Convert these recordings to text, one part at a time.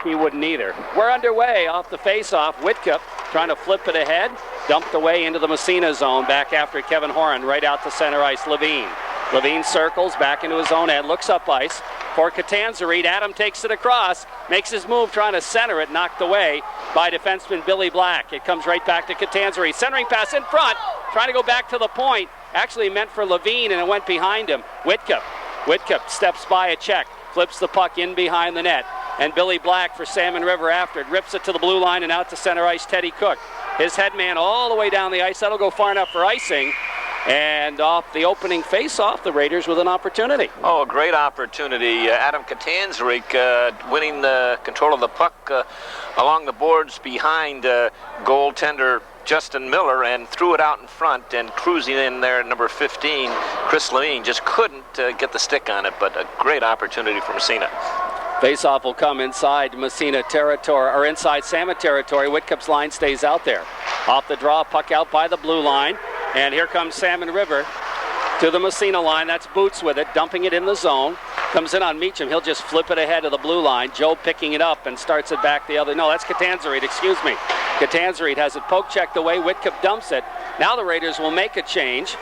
He wouldn't either. We're underway off the face-off. Whitcup trying to flip it ahead. Dumped away into the Massena zone. Back after Kevin Horan. Right out to center ice. Levine circles back into his own end. Looks up ice for Catanzarite. Adam takes it across. Makes his move trying to center it. Knocked away by defenseman Billy Black. It comes right back to Catanzarite. Centering pass in front. Trying to go back to the point. Actually meant for Levine and it went behind him. Whitcup steps by a check. Flips the puck in behind the net. And Billy Black for Salmon River after it. Rips it to the blue line and out to center ice, Teddy Cook. His headman all the way down the ice. That'll go far enough for icing. And off the opening face-off, the Raiders with an opportunity. Oh, a great opportunity. Adam Catanzarite winning control of the puck along the boards behind goaltender Justin Miller and threw it out in front, and cruising in there at number 15, Chris Levine just couldn't get the stick on it, but a great opportunity for Massena. Face-off will come inside Massena territory, or inside Salmon territory. Whitcup's line stays out there. Off the draw, puck out by the blue line, and here comes Salmon River to the Massena line. That's Boots with it, dumping it in the zone. Comes in on Meacham. He'll just flip it ahead of the blue line. Joe picking it up and starts it back the other. No, that's Catanzarite, excuse me. Catanzarite has it poke checked away. Whitcup dumps it. Now the Raiders will make a change.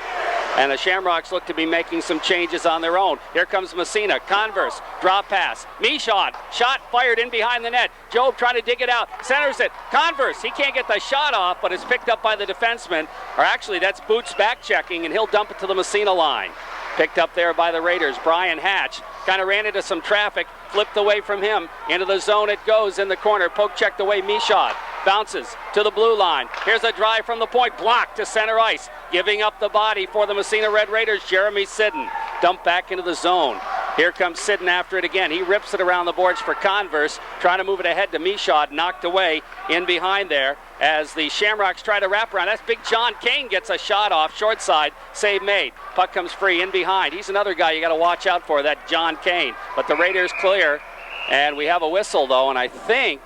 And the Shamrocks look to be making some changes on their own. Here comes Massena. Converse. Drop pass. Michaud. Shot fired in behind the net. Job trying to dig it out. Centers it. Converse. He can't get the shot off, but it's picked up by the defenseman. Or actually, that's Boots back checking, and he'll dump it to the Massena line. Picked up there by the Raiders. Brian Hatch kind of ran into some traffic. Flipped away from him. Into the zone it goes in the corner. Poke checked away. Michaud. Bounces to the blue line. Here's a drive from the point. Blocked to center ice. Giving up the body for the Massena Red Raiders, Jeremy Sidden. Dumped back into the zone. Here comes Sidden after it again. He rips it around the boards for Converse. Trying to move it ahead to Michaud. Knocked away in behind there as the Shamrocks try to wrap around. That's big John Kane gets a shot off. Short side. Save made. Puck comes free in behind. He's another guy you got to watch out for, that John Kane. But the Raiders clear. And we have a whistle, though, and I think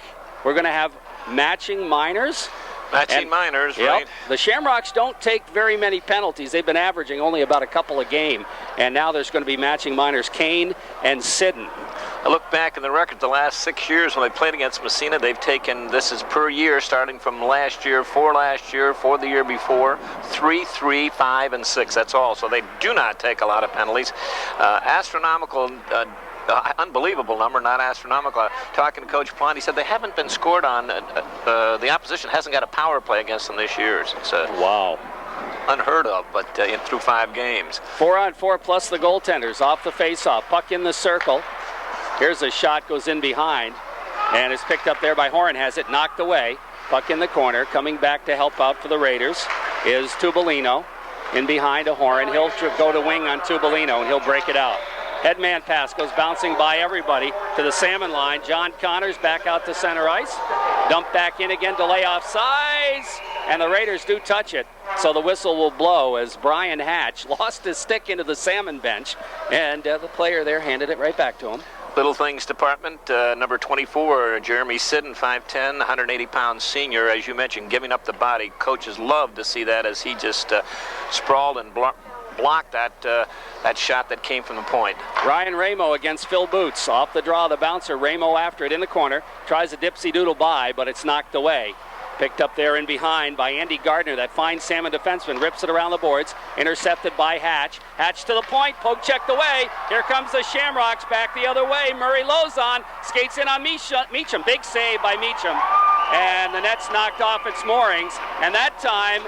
we're going to have matching minors. Minors, yep, right. The Shamrocks don't take very many penalties. They've been averaging only about a couple a game. And now there's going to be matching minors, Kane and Sidden. I look back in the record the last 6 years when they played against Massena. They've taken, this is per year, starting from last year, for the year before, 3, 3, 5, and 6. That's all. So they do not take a lot of penalties. Astronomical. Unbelievable number, not astronomical. Talking to Coach Pond, he said they haven't been scored on. The opposition hasn't got a power play against them this year. It's wow, unheard of, but through 5 games. 4-on-4 plus the goaltenders off the face-off. Puck in the circle. Here's a shot, goes in behind, and it's picked up there by Horan. Has it knocked away. Puck in the corner. Coming back to help out for the Raiders is Tubolino. In behind to Horan. He'll go to wing on Tubolino, and he'll break it out. Headman pass goes bouncing by everybody to the Salmon line. John Connors back out to center ice. Dump back in again to lay off sides. And the Raiders do touch it. So the whistle will blow as Brian Hatch lost his stick into the Salmon bench. And the player there handed it right back to him. Little Things Department, number 24, Jeremy Sidden, 5'10", 180-pound senior. As you mentioned, giving up the body. Coaches love to see that as he just sprawled and blocked that shot that came from the point. Ryan Ramo against Phil Boots. Off the draw, the bouncer. Ramo after it in the corner. Tries a dipsy-doodle by, but it's knocked away. Picked up there in behind by Andy Gardner, that fine Salmon defenseman. Rips it around the boards. Intercepted by Hatch. Hatch to the point. Poke checked away. Here comes the Shamrocks back the other way. Murray Lozon skates in on Meacham. Big save by Meacham. And the net's knocked off its moorings. And that time,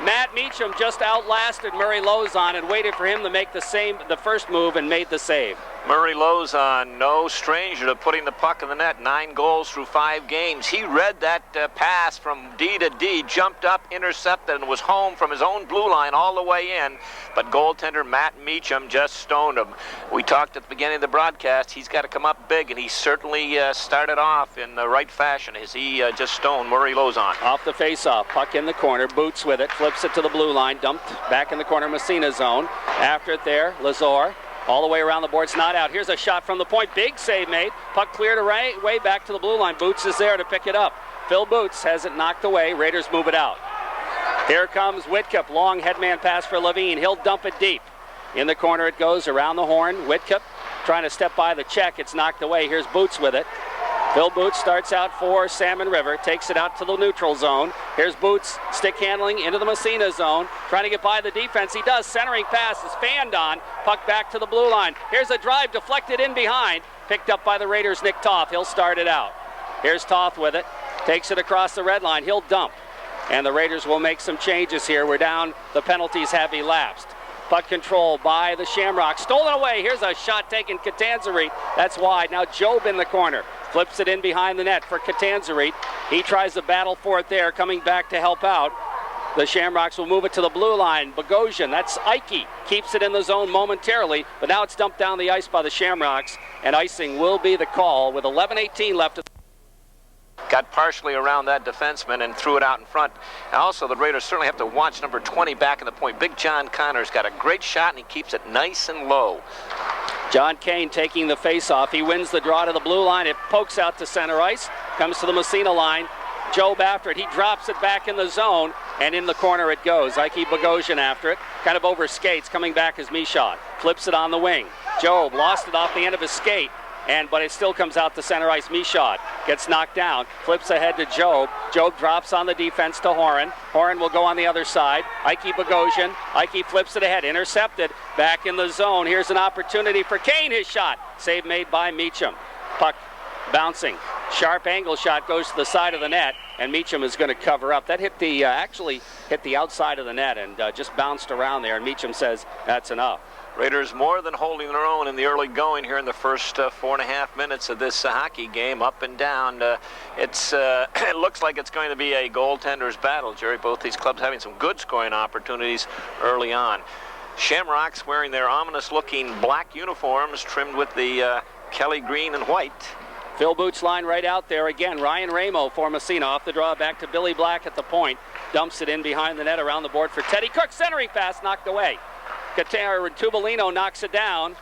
Matt Meacham just outlasted Murray Lozon and waited for him to make the first move and made the save. Murray Lozon, no stranger to putting the puck in the net. 9 goals through 5 games. He read that pass from D to D, jumped up, intercepted, and was home from his own blue line all the way in. But goaltender Matt Meacham just stoned him. We talked at the beginning of the broadcast, he's got to come up big, and he certainly started off in the right fashion as he just stoned Murray Lozon. Off the face-off, puck in the corner, Boots with it, flips it to the blue line, dumped back in the corner, Massena zone. After it there, Lazor. All the way around the boards, not out. Here's a shot from the point. Big save made. Puck cleared way back to the blue line. Boots is there to pick it up. Phil Boots has it knocked away. Raiders move it out. Here comes Whitcup. Long headman pass for Levine. He'll dump it deep. In the corner it goes around the horn. Whitcup trying to step by the check. It's knocked away. Here's Boots with it. Phil Boots starts out for Salmon River, takes it out to the neutral zone. Here's Boots, stick handling into the Massena zone, trying to get by the defense. He does. Centering pass is fanned on. Puck back to the blue line. Here's a drive deflected in behind. Picked up by the Raiders' Nick Toth. He'll start it out. Here's Toth with it. Takes it across the red line. He'll dump. And the Raiders will make some changes here. We're down. The penalties have elapsed. Puck control by the Shamrocks. Stolen away. Here's a shot taken. Catanzarite. That's wide. Now Job in the corner. Flips it in behind the net for Catanzarite. He tries to battle for it there, coming back to help out. The Shamrocks will move it to the blue line. Bogosian, that's Ike, keeps it in the zone momentarily, but now it's dumped down the ice by the Shamrocks, and icing will be the call with 11:18 left. Got partially around that defenseman and threw it out in front. And also, the Raiders certainly have to watch number 20 back in the point. Big John Connor's got a great shot, and he keeps it nice and low. John Kane taking the face-off. He wins the draw to the blue line. It pokes out to center ice, comes to the Massena line. Job after it. He drops it back in the zone, and in the corner it goes. Ike Bogosian after it. Kind of over skates. Coming back is Michaud. Flips it on the wing. Job lost it off the end of his skate. But it still comes out to center ice. Michaud gets knocked down, flips ahead to Job. Job drops on the defense to Horan. Horan will go on the other side. Ike Bogosian. Ike flips it ahead, intercepted, back in the zone. Here's an opportunity for Kane, his shot. Save made by Meacham. Puck bouncing. Sharp angle shot goes to the side of the net, and Meacham is going to cover up. That hit the actually hit the outside of the net and just bounced around there, and Meacham says that's enough. Raiders more than holding their own in the early going here in the first 4.5 minutes of this hockey game, up and down. It looks like it's going to be a goaltender's battle, Jerry. Both these clubs having some good scoring opportunities early on. Shamrocks wearing their ominous-looking black uniforms trimmed with the Kelly green and white. Phil Boots line right out there again. Ryan Ramo for Massena off the draw back to Billy Black at the point. Dumps it in behind the net around the board for Teddy Cook. Centering pass knocked away. Tubolino knocks it down,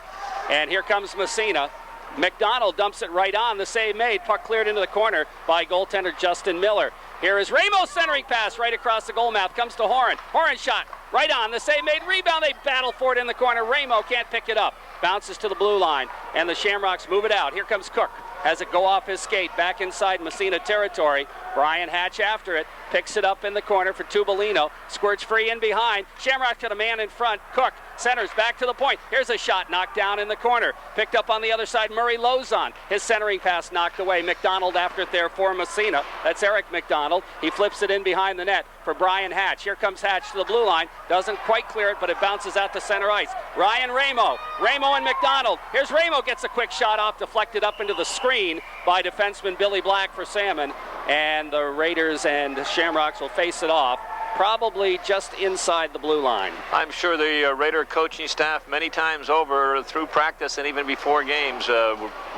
and here comes Massena. McDonald dumps it right on. The save made. Puck cleared into the corner by goaltender Justin Miller. Here is Ramos centering pass right across the goal mouth. Comes to Horan. Horan shot right on. The save made. Rebound. They battle for it in the corner. Ramo can't pick it up. Bounces to the blue line, and the Shamrocks move it out. Here comes Cook. Has it go off his skate back inside Massena territory. Brian Hatch after it. Picks it up in the corner for Tubolino. Squirts free in behind. Shamrock got a man in front. Cook centers back to the point. Here's a shot knocked down in the corner. Picked up on the other side. Murray Lozon. His centering pass knocked away. McDonald after it there for Massena. That's Eric McDonald. He flips it in behind the net for Brian Hatch. Here comes Hatch to the blue line. Doesn't quite clear it, but it bounces out to center ice. Ryan Ramo. Ramo and McDonald. Here's Ramo. Gets a quick shot off. Deflected up into the screen by defenseman Billy Black for Salmon. And the Raiders and Shamrocks will face it off, probably just inside the blue line. I'm sure the Raider coaching staff many times over through practice and even before games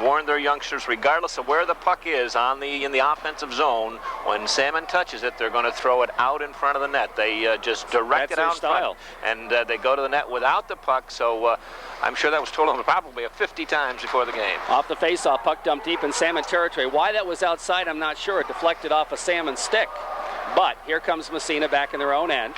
warned their youngsters, regardless of where the puck is in the offensive zone, when Salmon touches it, they're going to throw it out in front of the net. They just direct it out in front, and they go to the net without the puck. So I'm sure that was told them probably 50 times before the game. Off the faceoff, puck dumped deep in Salmon territory. Why that was outside, I'm not sure. It deflected off a Salmon stick. But here comes Massena back in their own end.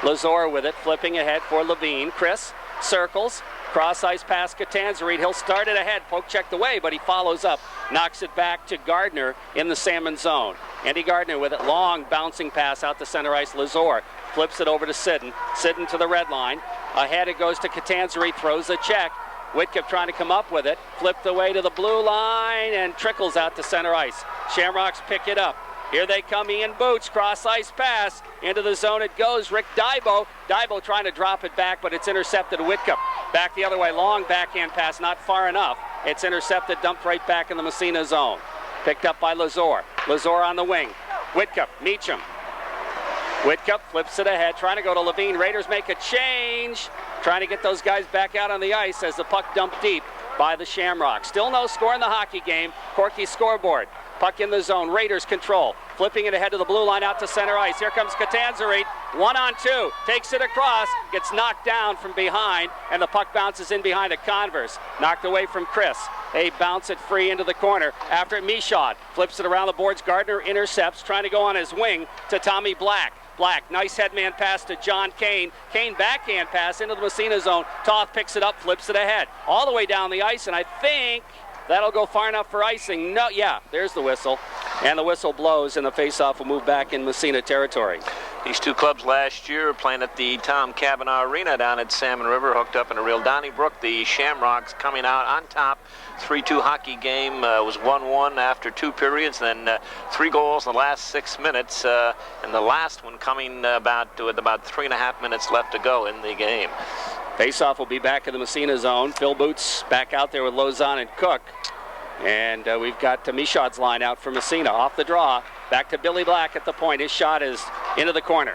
Lazor with it, flipping ahead for Levine. Chris circles, cross ice pass Catanzarite. He'll start it ahead, poke checked away, but he follows up, knocks it back to Gardner in the Salmon zone. Andy Gardner with it, long bouncing pass out to center ice. Lazor flips it over to Sidden. Sidden to the red line. Ahead it goes to Catanzarite, throws a check. Whitcup trying to come up with it, flipped away to the blue line and trickles out to center ice. Shamrocks pick it up. Here they come, Ian Boots, cross ice pass, into the zone it goes, Rick Dybo. Dybo trying to drop it back, but it's intercepted Whitcup. Back the other way, long backhand pass, not far enough. It's intercepted, dumped right back in the Massena zone. Picked up by Lazor. Lazor on the wing. Whitcup, Meacham. Whitcup flips it ahead, trying to go to Levine. Raiders make a change, trying to get those guys back out on the ice as the puck dumped deep by the Shamrocks. Still no score in the hockey game. Corky scoreboard. Puck in the zone. Raiders control. Flipping it ahead to the blue line out to center ice. Here comes Catanzarite. 1-on-2. Takes it across. Gets knocked down from behind. And the puck bounces in behind a Converse. Knocked away from Chris. They bounce it free into the corner. After it, Michaud flips it around the boards. Gardner intercepts. Trying to go on his wing to Tommy Black. Black, nice headman pass to John Kane. Kane backhand pass into the Massena zone. Toth picks it up, flips it ahead. All the way down the ice, and I think That'll go far enough for icing. No, yeah, there's the whistle. And the whistle blows, and the face-off will move back in Massena territory. These two clubs last year playing at the Tom Cavanaugh Arena down at Salmon River, hooked up in a real Donnybrook. The Shamrocks coming out on top. 3-2 hockey game was 1-1 after 2 periods, then 3 goals in the last 6 minutes, and the last one coming with about 3.5 minutes left to go in the game. Face-off will be back in the Massena zone. Phil Boots back out there with Lozon and Cook. And we've got Michaud's line out for Massena. Off the draw, back to Billy Black at the point. His shot is into the corner.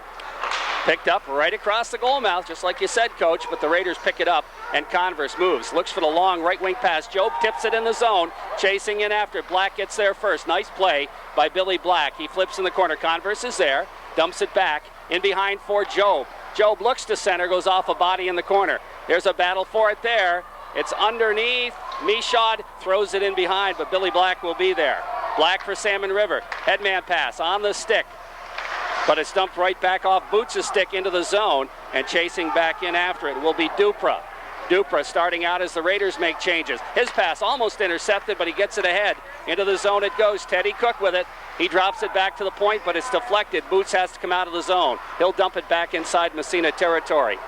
Picked up right across the goal mouth, just like you said, Coach, but the Raiders pick it up, and Converse moves. Looks for the long right wing pass. Job tips it in the zone, chasing in after it. Black gets there first. Nice play by Billy Black. He flips in the corner. Converse is there, dumps it back, in behind for Job. Job looks to center, goes off a body in the corner. There's a battle for it there. It's underneath. Michaud throws it in behind, but Billy Black will be there. Black for Salmon River. Headman pass on the stick, but it's dumped right back off Boots' stick into the zone, and chasing back in after it will be Dupra. Dupra starting out as the Raiders make changes. His pass almost intercepted, but he gets it ahead. Into the zone it goes. Teddy Cook with it. He drops it back to the point, but it's deflected. Boots has to come out of the zone. He'll dump it back inside Massena territory.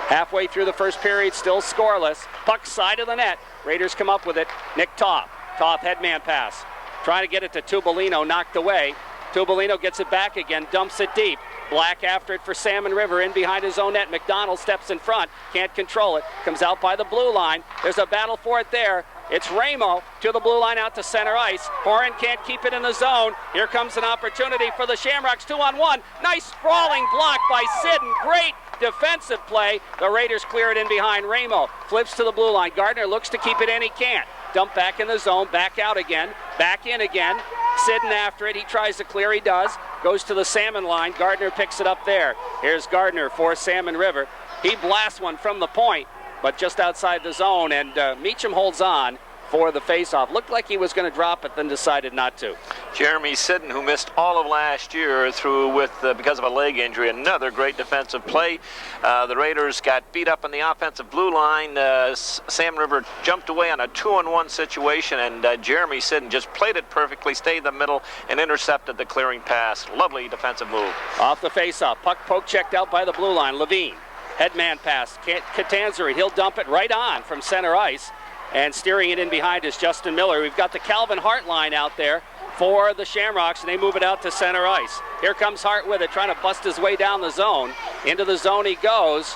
Halfway through the first period, still scoreless. Puck side of the net. Raiders come up with it. Nick Toth. Toth headman pass. Trying to get it to Tubolino, knocked away. Tubolino gets it back again, dumps it deep. Black after it for Salmon River, in behind his own net. McDonald steps in front, can't control it. Comes out by the blue line. There's a battle for it there. It's Ramo to the blue line out to center ice. Horan can't keep it in the zone. Here comes an opportunity for the Shamrocks, 2-on-1. Nice sprawling block by Sidden. Great defensive play. The Raiders clear it in behind. Ramo flips to the blue line. Gardner looks to keep it in. He can't. Dump back in the zone. Back out again. Back in again. Sidden after it. He tries to clear. He does. Goes to the Salmon line. Gardner picks it up there. Here's Gardner for Salmon River. He blasts one from the point, but just outside the zone, and Meacham holds on for the face-off. Looked like he was going to drop it, then decided not to. Jeremy Sidden, who missed all of last year because of a leg injury, another great defensive play. The Raiders got beat up on the offensive blue line. Sam River jumped away on a 2-on-1 situation, and Jeremy Sidden just played it perfectly, stayed in the middle, and intercepted the clearing pass. Lovely defensive move. Off the face-off, puck poke checked out by the blue line. Levine, headman pass. Catanzari, he'll dump it right on from center ice. And steering it in behind is Justin Miller. We've got the Calvin Hart line out there for the Shamrocks, and they move it out to center ice. Here comes Hart with it, trying to bust his way down the zone. Into the zone he goes.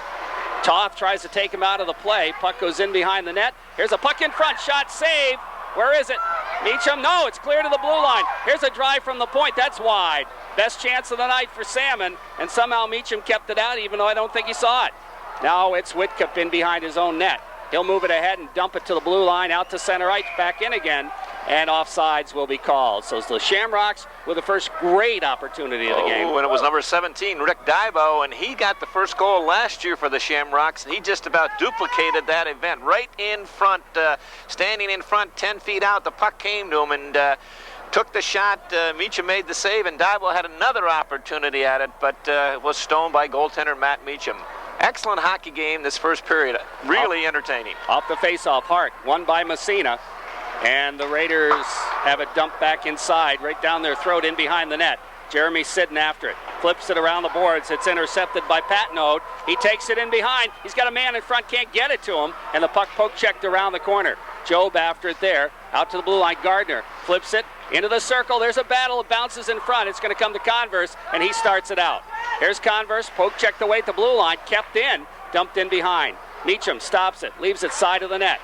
Toth tries to take him out of the play. Puck goes in behind the net. Here's a puck in front. Shot save. Where is it? Meacham? No, it's clear to the blue line. Here's a drive from the point. That's wide. Best chance of the night for Salmon, and somehow Meacham kept it out, even though I don't think he saw it. Now it's Whitcup in behind his own net. He'll move it ahead and dump it to the blue line, out to center ice, back in again, and offsides will be called. So it's the Shamrocks with the first great opportunity of the game. And it was number 17, Rick Dibo, and he got the first goal last year for the Shamrocks, and he just about duplicated that event. Right in front, standing in front, 10 feet out, the puck came to him and took the shot. Meacham made the save, and Dibo had another opportunity at it, but was stoned by goaltender Matt Meacham. Excellent hockey game this first period. Really entertaining. Off the face-off, Hart, won by Massena. And the Raiders have it dumped back inside, right down their throat, in behind the net. Jeremy Sidden after it. Flips it around the boards. It's intercepted by Patnode. He takes it in behind. He's got a man in front, can't get it to him. And the puck poke checked around the corner. Job after it there. Out to the blue line. Gardner flips it into the circle. There's a battle. It bounces in front. It's going to come to Converse, and he starts it out. Here's Converse. Poke checked away at the blue line. Kept in. Dumped in behind. Meacham stops it. Leaves it side of the net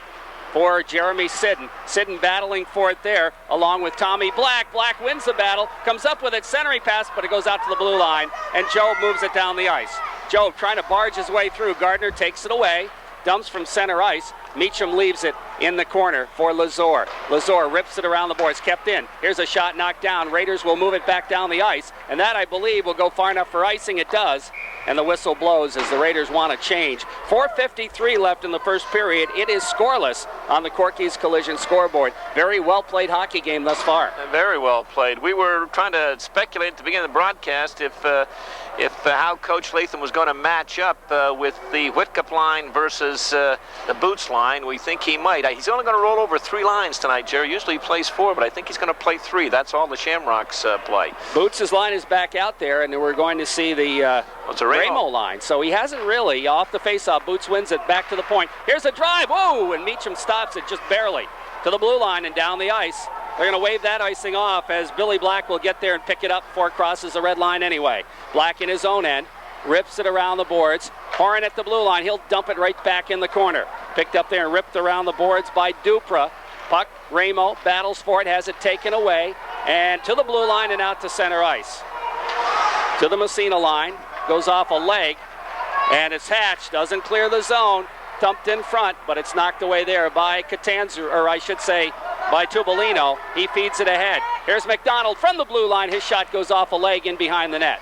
for Jeremy Sidden. Sidden battling for it there along with Tommy Black. Black wins the battle. Comes up with it. Centering pass, but it goes out to the blue line, and Job moves it down the ice. Job trying to barge his way through. Gardner takes it away. Dumps from center ice. Meacham leaves it in the corner for Lazor. Lazor rips it around the boards, kept in. Here's a shot knocked down. Raiders will move it back down the ice, and that, I believe, will go far enough for icing. It does, and the whistle blows as the Raiders want to change. 4:53 left in the first period. It is scoreless on the Corky's Collision scoreboard. Very well played hockey game thus far. Very well played. We were trying to speculate at the beginning of the broadcast if how Coach Latham was going to match up with the Whitcup line versus the Boots line. line. We think he might. He's only going to roll over 3 lines tonight, Jerry. Usually he plays 4, but I think he's going to play 3. That's all the Shamrocks play. Boots' line is back out there, and we're going to see the Ramo line. So he hasn't really, off the faceoff. Boots wins it back to the point. Here's a drive. Whoa! And Meacham stops it just barely to the blue line and down the ice. They're going to wave that icing off as Billy Black will get there and pick it up before it crosses the red line anyway. Black in his own end. Rips it around the boards. Horan at the blue line. He'll dump it right back in the corner. Picked up there and ripped around the boards by Dupra. Puck, Ramo battles for it, has it taken away. And to the blue line and out to center ice. To the Massena line. Goes off a leg. And it's Hatch. Doesn't clear the zone. Dumped in front, but it's knocked away there by Catanzaro, or I should say by Tubolino. He feeds it ahead. Here's McDonald from the blue line. His shot goes off a leg in behind the net.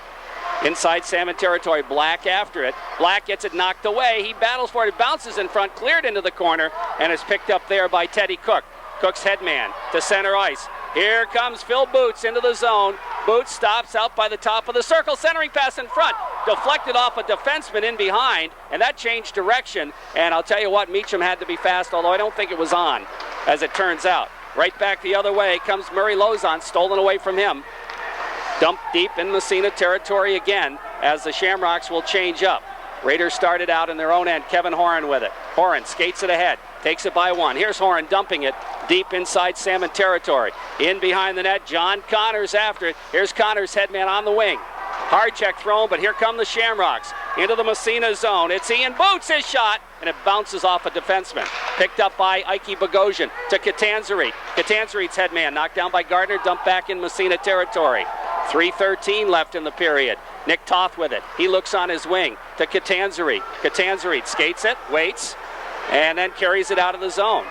Inside Salmon territory, Black after it. Black gets it knocked away. He battles for it. It bounces in front, cleared into the corner, and is picked up there by Teddy Cook. Cook's headman to center ice. Here comes Phil Boots into the zone. Boots stops out by the top of the circle. Centering pass in front. Deflected off a defenseman in behind, and that changed direction. And I'll tell you what, Meacham had to be fast, although I don't think it was on, as it turns out. Right back the other way comes Murray Lozon, stolen away from him. Dumped deep in Massena territory again, as the Shamrocks will change up. Raiders started out in their own end. Kevin Horan with it. Horan skates it ahead. Takes it by 1. Here's Horan dumping it deep inside Salmon territory. In behind the net, John Connors after it. Here's Connors, headman on the wing. Hard check thrown, but here come the Shamrocks. Into the Massena zone. It's Ian Boots, his shot, and it bounces off a defenseman. Picked up by Ike Bogosian to Catanzaro. Catanzaro's headman knocked down by Gardner, dumped back in Massena territory. 3:13 left in the period. Nick Toth with it. He looks on his wing to Catanzaro. Catanzaro skates it, waits, and then carries it out of the zone.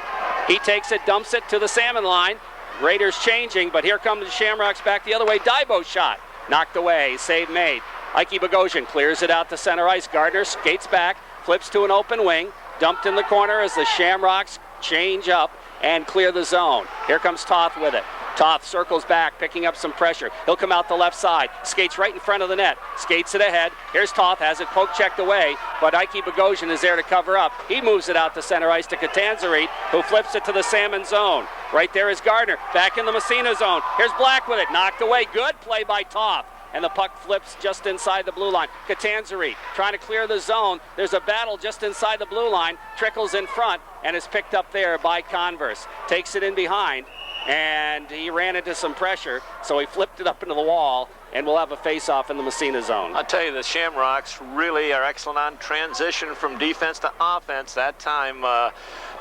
He takes it, dumps it to the Salmon line. Raiders changing, but here come the Shamrocks back the other way. Dybo shot. Knocked away. Save made. Ike Bogosian clears it out to center ice. Gardner skates back, flips to an open wing. Dumped in the corner as the Shamrocks change up and clear the zone. Here comes Toth with it. Toth circles back, picking up some pressure. He'll come out the left side. Skates right in front of the net. Skates it ahead. Here's Toth, has it poke checked away, but Ike Bogosian is there to cover up. He moves it out to center ice to Catanzaro, who flips it to the Salmon zone. Right there is Gardner, back in the Massena zone. Here's Black with it, knocked away. Good play by Toth. And the puck flips just inside the blue line. Catanzaro trying to clear the zone. There's a battle just inside the blue line. Trickles in front and is picked up there by Converse. Takes it in behind. And he ran into some pressure, so he flipped it up into the wall, and we'll have a face-off in the Massena zone. I'll tell you, the Shamrocks really are excellent on transition from defense to offense. That time,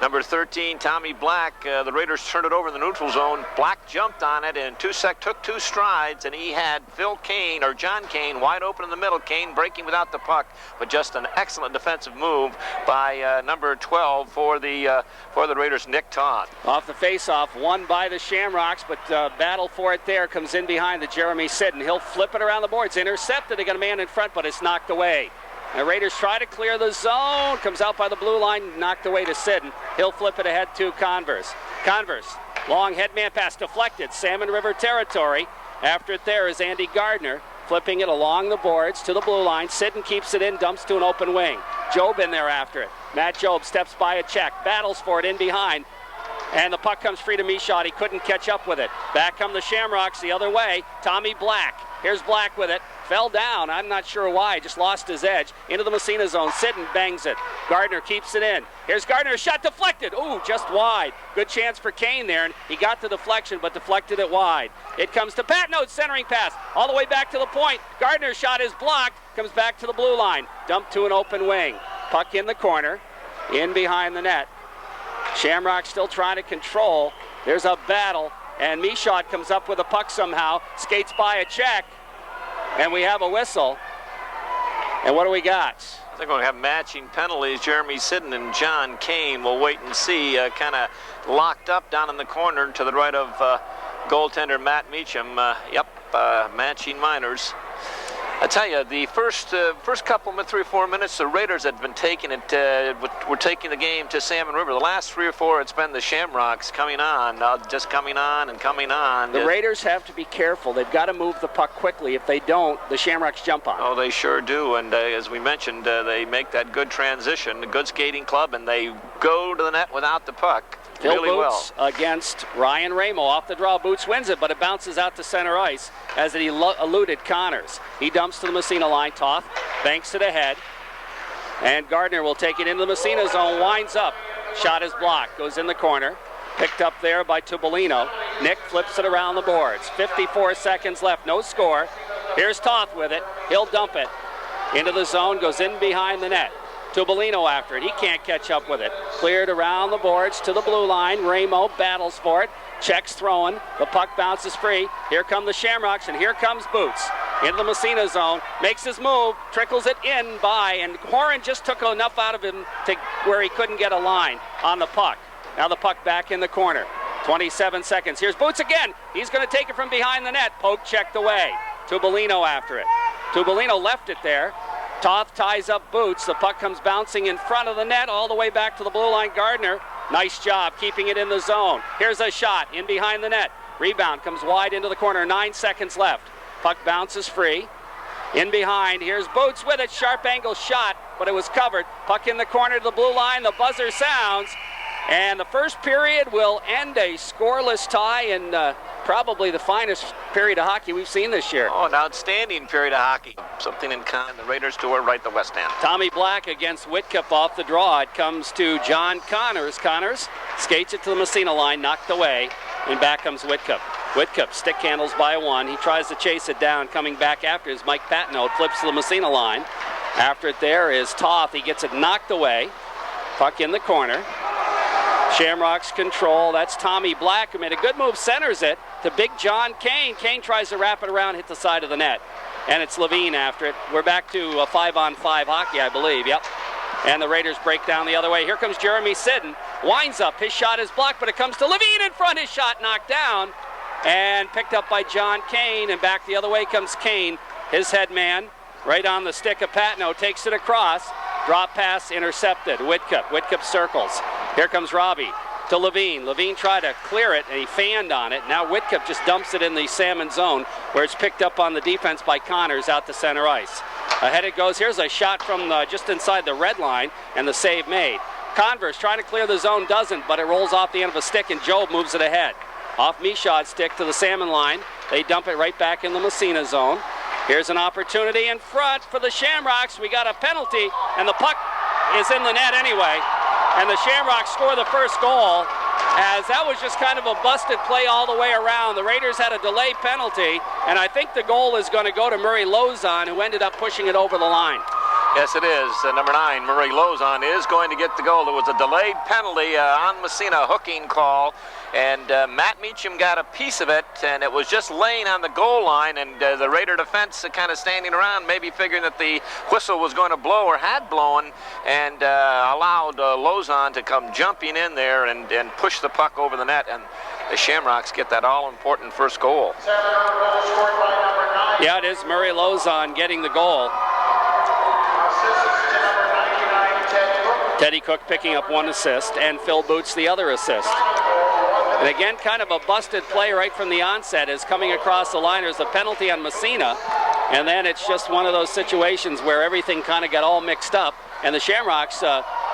number 13, Tommy Black, the Raiders turned it over in the neutral zone. Black jumped on it and took 2 strides, and he had Phil Kane, or John Kane, wide open in the middle. Kane breaking without the puck, but just an excellent defensive move by number 12 for the Raiders, Nick Todd. Off the face-off, won by the Shamrocks, but battle for it there comes in behind the Jeremy Sidden. He'll flip it around the boards, intercepted. They got a man in front, but it's knocked away. And the Raiders try to clear the zone. Comes out by the blue line, knocked away to Sidden. He'll flip it ahead to Converse. Converse, long headman pass, deflected. Salmon River territory. After it there is Andy Gardner, flipping it along the boards to the blue line. Sidden keeps it in, dumps to an open wing. Job in there after it. Matt Job steps by a check, battles for it in behind. And the puck comes free to Michaud. He couldn't catch up with it. Back come the Shamrocks the other way. Tommy Black. Here's Black with it. Fell down. I'm not sure why. Just lost his edge. Into the Massena zone. Sidden bangs it. Gardner keeps it in. Here's Gardner. Shot deflected. Ooh, just wide. Good chance for Kane there. And he got the deflection, but deflected it wide. It comes to Patnode. Centering pass. All the way back to the point. Gardner's shot is blocked. Comes back to the blue line. Dumped to an open wing. Puck in the corner. In behind the net. Shamrock still trying to control. There's a battle, and Michaud comes up with a puck somehow, skates by a check, and we have a whistle. And what do we got? I think we're going to have matching penalties. Jeremy Sidden and John Kane. We'll wait and see. Kind of locked up down in the corner to the right of goaltender Matt Meacham. Matching minors. I tell you, the first couple of 3 or 4 minutes, the Raiders had been taking it, were taking the game to Salmon River. The last 3 or 4, it's been the Shamrocks coming on, just coming on and coming on. The Raiders have to be careful. They've got to move the puck quickly. If they don't, the Shamrocks jump on. Oh, they sure do. And as we mentioned, they make that good transition, a good skating club, and they go to the net without the puck. Phil Really Boots against Ryan Ramo. Off the draw, Boots wins it, but it bounces out to center ice as it eluded Connors. He dumps to the Massena line. Toth banks it ahead, and Gardner will take it into the Massena zone, winds up. Shot is blocked, goes in the corner. Picked up there by Tubolino. Nick flips it around the boards. 54 seconds left, no score. Here's Toth with it. He'll dump it into the zone, goes in behind the net. Tubolino after it. He can't catch up with it. Cleared around the boards to the blue line. Ramo battles for it. Checks throwing. The puck bounces free. Here come the Shamrocks, and here comes Boots. Into the Massena zone. Makes his move. Trickles it in by, and Horan just took enough out of him to where he couldn't get a line on the puck. Now the puck back in the corner. 27 seconds. Here's Boots again. He's going to take it from behind the net. Poke checked away. Tubolino after it. Tubolino left it there. Toth ties up Boots. The puck comes bouncing in front of the net all the way back to the blue line. Gardner, nice job keeping it in the zone. Here's a shot in behind the net. Rebound comes wide into the corner. 9 seconds left. Puck bounces free. In behind, here's Boots with it. Sharp angle shot, but it was covered. Puck in the corner to the blue line. The buzzer sounds. And the first period will end a scoreless tie in probably the finest period of hockey we've seen this year. Oh, an outstanding period of hockey. Something in common. The Raiders to our right, the West End. Tommy Black against Whitcup off the draw. It comes to John Connors. Connors skates it to the Massena line, knocked away, and back comes Whitcup. Whitcup stick handles by one. He tries to chase it down. Coming back after is Mike Patino. Flips to the Massena line. After it there is Toth. He gets it knocked away. Puck in the corner. Shamrocks control. That's Tommy Black, who made a good move, centers it to Big John Kane. Kane tries to wrap it around, hit the side of the net. And it's Levine after it. We're back to a 5-on-5 hockey, I believe. Yep. And the Raiders break down the other way. Here comes Jeremy Sidden. Winds up. His shot is blocked, but it comes to Levine in front. His shot knocked down and picked up by John Kane. And back the other way comes Kane. His head man right on the stick of Patino. Takes it across. Drop pass intercepted. Whitcup circles. Here comes Robbie to Levine. Levine tried to clear it, and he fanned on it. Now Whitcup just dumps it in the Salmon zone, where it's picked up on the defense by Connors out to center ice. Ahead it goes. Here's a shot from just inside the red line, and the save made. Converse trying to clear the zone, doesn't, but it rolls off the end of a stick, and Job moves it ahead. Off Michaud's stick to the Salmon line. They dump it right back in the Massena zone. Here's an opportunity in front for the Shamrocks. We got a penalty, and the puck is in the net anyway. And the Shamrocks score the first goal, as that was just kind of a busted play all the way around. The Raiders had a delay penalty, and I think the goal is going to go to Murray Lozon, who ended up pushing it over the line. Yes, it is. Number 9, Murray Lozon, is going to get the goal. There was a delayed penalty on Massena, hooking call, and Matt Meacham got a piece of it, and it was just laying on the goal line, and the Raider defense kind of standing around, maybe figuring that the whistle was going to blow or had blown, and allowed Lozon to come jumping in there and push the puck over the net, and the Shamrocks get that all-important first goal. Yeah, it is Murray Lozon getting the goal. Teddy Cook picking up one assist, and Phil Boots the other assist. And again, kind of a busted play right from the onset is coming across the line. There's a penalty on Massena, and then it's just one of those situations where everything kind of got all mixed up, and the Shamrocks,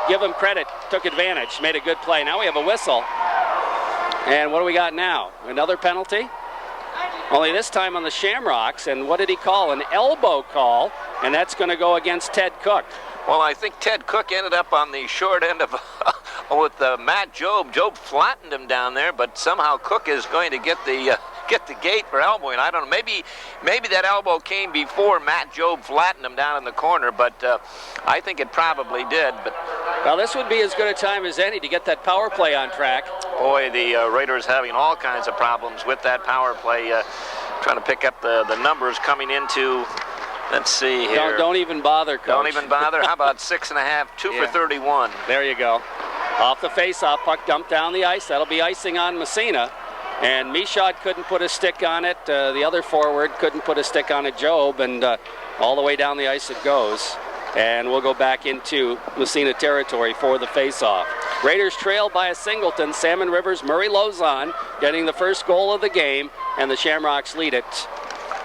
give them credit, took advantage, made a good play. Now we have a whistle, and what do we got now? Another penalty? Only this time on the Shamrocks, and what did he call? An elbow call, and that's going to go against Ted Cook. Well, I think Ted Cook ended up on the short end of with Matt Job. Job flattened him down there, but somehow Cook is going to get the gate for elbowing. I don't know. Maybe that elbow came before Matt Job flattened him down in the corner, but I think it probably did. But well, this would be as good a time as any to get that power play on track. Boy, the Raiders having all kinds of problems with that power play. Trying to pick up the numbers coming into. Let's see here. Don't even bother, Coach. Don't even bother. How about 6.5, 2 for 31. There you go. Off the face-off, puck dumped down the ice. That'll be icing on Massena. And Michaud couldn't put a stick on it. The other forward couldn't put a stick on it, Job. And All the way down the ice it goes. And we'll go back into Massena territory for the face-off. Raiders trail by a singleton. Salmon River's Murray Lozon getting the first goal of the game, and the Shamrocks lead it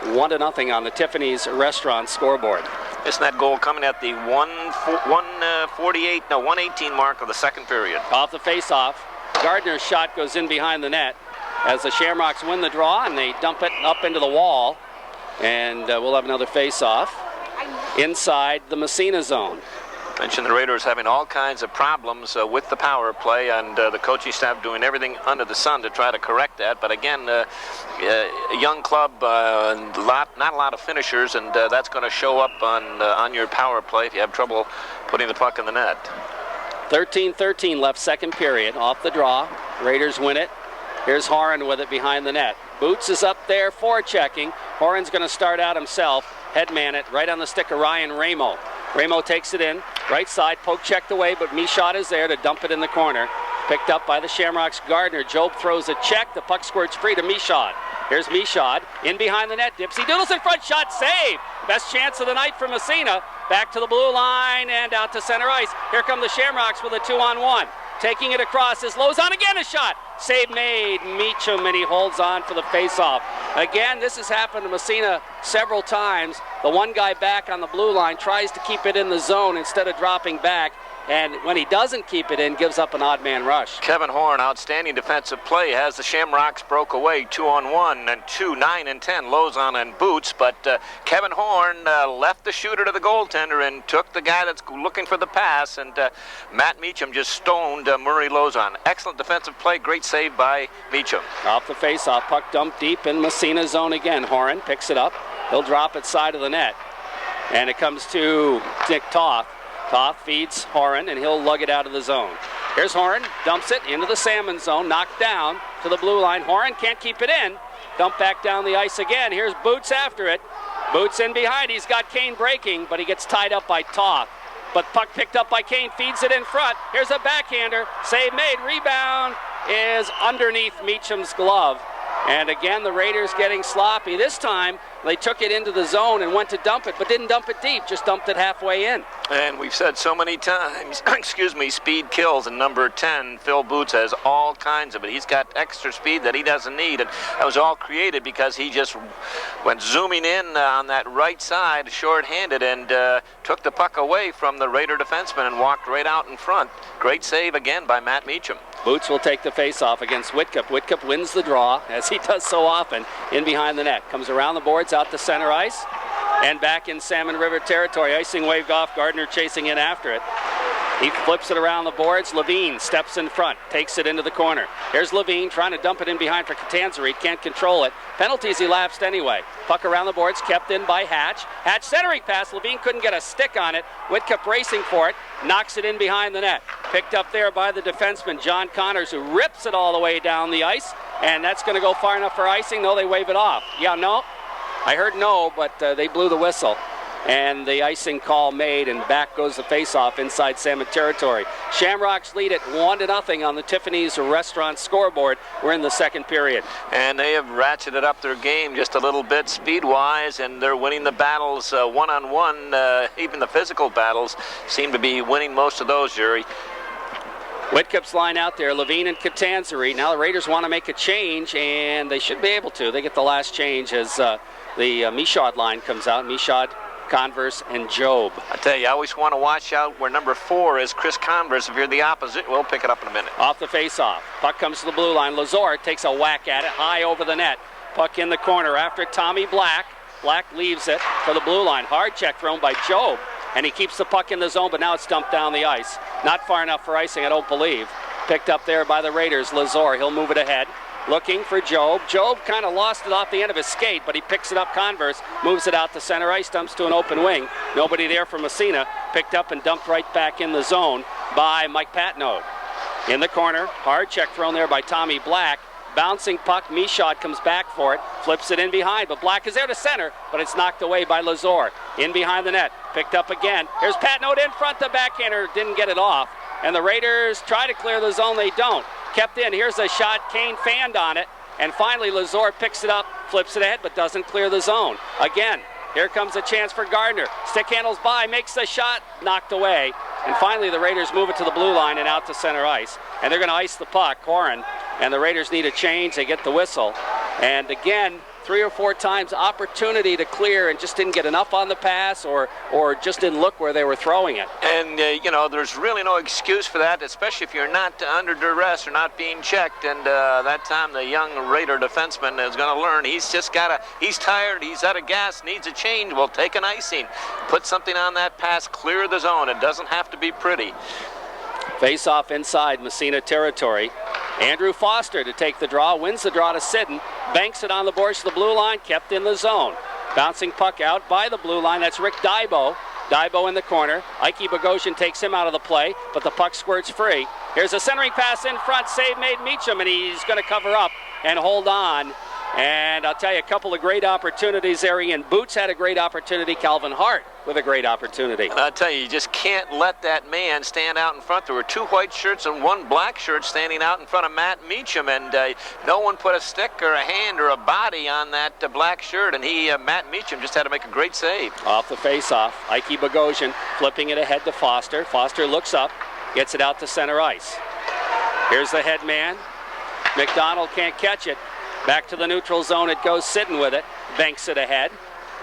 1-0 on the Tiffany's Restaurant scoreboard. Isn't that goal coming at the 118 mark of the second period? Off the face-off, Gardner's shot goes in behind the net as the Shamrocks win the draw, and they dump it up into the wall. And we'll have another face-off inside the Massena zone. Mentioned the Raiders having all kinds of problems with the power play, and the coaching staff doing everything under the sun to try to correct that. But again, a young club, not a lot of finishers, and that's going to show up on your power play if you have trouble putting the puck in the net. 13-13 left second period. Off the draw, Raiders win it. Here's Horan with it behind the net. Boots is up there forechecking. Horan's going to start out himself. Headman it right on the stick of Ryan Ramo. Ramo takes it in, right side, poke checked away, but Michaud is there to dump it in the corner. Picked up by the Shamrocks' Gardner. Job throws a check. The puck squirts free to Michaud. Here's Michaud in behind the net. Dipsy doodles in front, shot, save. Best chance of the night for Massena. Back to the blue line and out to center ice. Here come the Shamrocks with a 2-on-1. Taking it across is Lozon, again a shot. Save made, Meacham, and he holds on for the face-off. Again, this has happened to Massena several times. The one guy back on the blue line tries to keep it in the zone instead of dropping back. And when he doesn't keep it in, gives up an odd man rush. Kevin Horn, outstanding defensive play, has the Shamrocks broke away 2-on-1 and 2, 9 and 10, Lozon and Boots. But Kevin Horn left the shooter to the goaltender and took the guy that's looking for the pass. And Matt Meacham just stoned Murray Lozon. Excellent defensive play, great save by Meacham. Off the face-off, puck dumped deep in Massena zone again. Horan picks it up. He'll drop it side of the net. And it comes to Nick Toth. Toth feeds Horan, and he'll lug it out of the zone. Here's Horan, dumps it into the Salmon zone, knocked down to the blue line. Horan can't keep it in. Dump back down the ice again. Here's Boots after it. Boots in behind. He's got Kane breaking, but he gets tied up by Toth. But puck picked up by Kane, feeds it in front. Here's a backhander. Save made. Rebound is underneath Meacham's glove. And again, the Raiders getting sloppy. This time, they took it into the zone and went to dump it, but didn't dump it deep, just dumped it halfway in. And we've said so many times, speed kills, and number 10, Phil Boots, has all kinds of it. He's got extra speed that he doesn't need, and that was all created because he just went zooming in on that right side, short-handed, and took the puck away from the Raider defenseman and walked right out in front. Great save again by Matt Meacham. Boots will take the face-off against Whitcup. Whitcup wins the draw, as he does so often, in behind the net. Comes around the boards, out to center ice, and back in Salmon River territory. Icing waved off, Gardner chasing in after it. He flips it around the boards. Levine steps in front, takes it into the corner. Here's Levine trying to dump it in behind for Catanzaro. Can't control it. Penalties elapsed anyway. Puck around the boards, kept in by Hatch. Hatch centering pass. Levine couldn't get a stick on it. Whitcup racing for it, knocks it in behind the net. Picked up there by the defenseman, John Connors, who rips it all the way down the ice. And that's going to go far enough for icing. No, they wave it off. Yeah, no. I heard no, but they blew the whistle. And the icing call made, and back goes the face-off inside Salmon territory. Shamrocks lead it 1-0 on the Tiffany's Restaurant scoreboard. We're in the second period. And they have ratcheted up their game just a little bit speed-wise, and they're winning the battles one-on-one. Even the physical battles seem to be winning most of those, Jerry. Whitcup's line out there, Levine and Catanzaro. Now the Raiders want to make a change, and they should be able to. They get the last change as the Michaud line comes out. Michaud, Converse, and Job. I tell you, I always want to watch out where number 4 is Chris Converse. If you're the opposite, we'll pick it up in a minute. Off the face-off. Puck comes to the blue line. Lazor takes a whack at it, high over the net. Puck in the corner after Tommy Black. Black leaves it for the blue line. Hard check thrown by Job, and he keeps the puck in the zone, but now it's dumped down the ice. Not far enough for icing, I don't believe. Picked up there by the Raiders. Lazor, he'll move it ahead. Looking for Job. Job kind of lost it off the end of his skate, but he picks it up Converse, moves it out to center ice, dumps to an open wing. Nobody there for Massena. Picked up and dumped right back in the zone by Mike Patnode. In the corner, hard check thrown there by Tommy Black. Bouncing puck, Michaud comes back for it, flips it in behind, but Black is there to center, but it's knocked away by Lazor. In behind the net, picked up again. Here's Patnode in front, the backhander didn't get it off. And the Raiders try to clear the zone, they don't. Kept in, here's a shot, Kane fanned on it, and finally Lazor picks it up, flips it ahead, but doesn't clear the zone. Again, Here comes a chance for Gardner. Stick handles by, makes the shot, knocked away. And finally the Raiders move it to the blue line and out to center ice. And they're going to ice the puck, Horan. And the Raiders need a change. They get the whistle. And again, 3 or 4 times opportunity to clear and just didn't get enough on the pass or just didn't look where they were throwing it. And, you know, there's really no excuse for that, especially if you're not under duress or not being checked. And that time the young Raider defenseman is going to learn. He's just he's tired, he's out of gas, needs a change. Well, take an icing. Put something on that pass, clear the zone. It doesn't have to be pretty. Face off inside Massena territory. Andrew Foster to take the draw, wins the draw to Sidden, banks it on the boards to the blue line, kept in the zone. Bouncing puck out by the blue line, that's Rick Dybo. Dybo in the corner. Ike Bogosian takes him out of the play, but the puck squirts free. Here's a centering pass in front, save made Meacham, and he's going to cover up and hold on. And I'll tell you, a couple of great opportunities there. Ian Boots had a great opportunity. Calvin Hart with a great opportunity. And I'll tell you just can't let that man stand out in front. There were 2 white shirts and 1 black shirt standing out in front of Matt Meacham, and no one put a stick or a hand or a body on that black shirt, and Matt Meacham just had to make a great save. Off the face-off, Ike Bogosian flipping it ahead to Foster. Foster looks up, gets it out to center ice. Here's the head man. McDonald can't catch it. Back to the neutral zone it goes, Sidden with it, banks it ahead.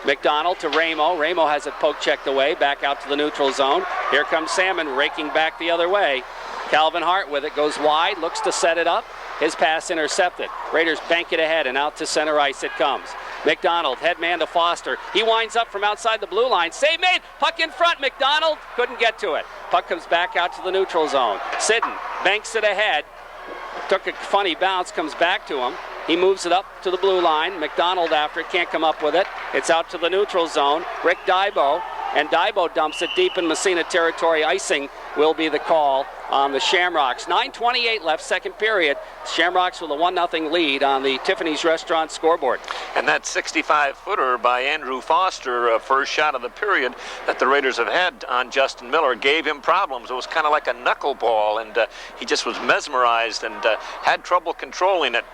McDonald to Ramo. Ramo has it poke checked away, back out to the neutral zone. Here comes Salmon raking back the other way. Calvin Hart with it, goes wide, looks to set it up. His pass intercepted. Raiders bank it ahead and out to center ice it comes. McDonald, head man to Foster. He winds up from outside the blue line. Save made, puck in front, McDonald couldn't get to it. Puck comes back out to the neutral zone. Sidden banks it ahead. Took a funny bounce, comes back to him. He moves it up to the blue line. McDonald after it, can't come up with it. It's out to the neutral zone. Rick Dybo, and Dybo dumps it deep in Massena territory. Icing will be the call on the Shamrocks. 9:28 left, second period. Shamrocks with a 1-0 lead on the Tiffany's Restaurant scoreboard. And that 65-footer by Andrew Foster, first shot of the period that the Raiders have had on Justin Miller, gave him problems. It was kind of like a knuckleball, and he just was mesmerized and had trouble controlling it.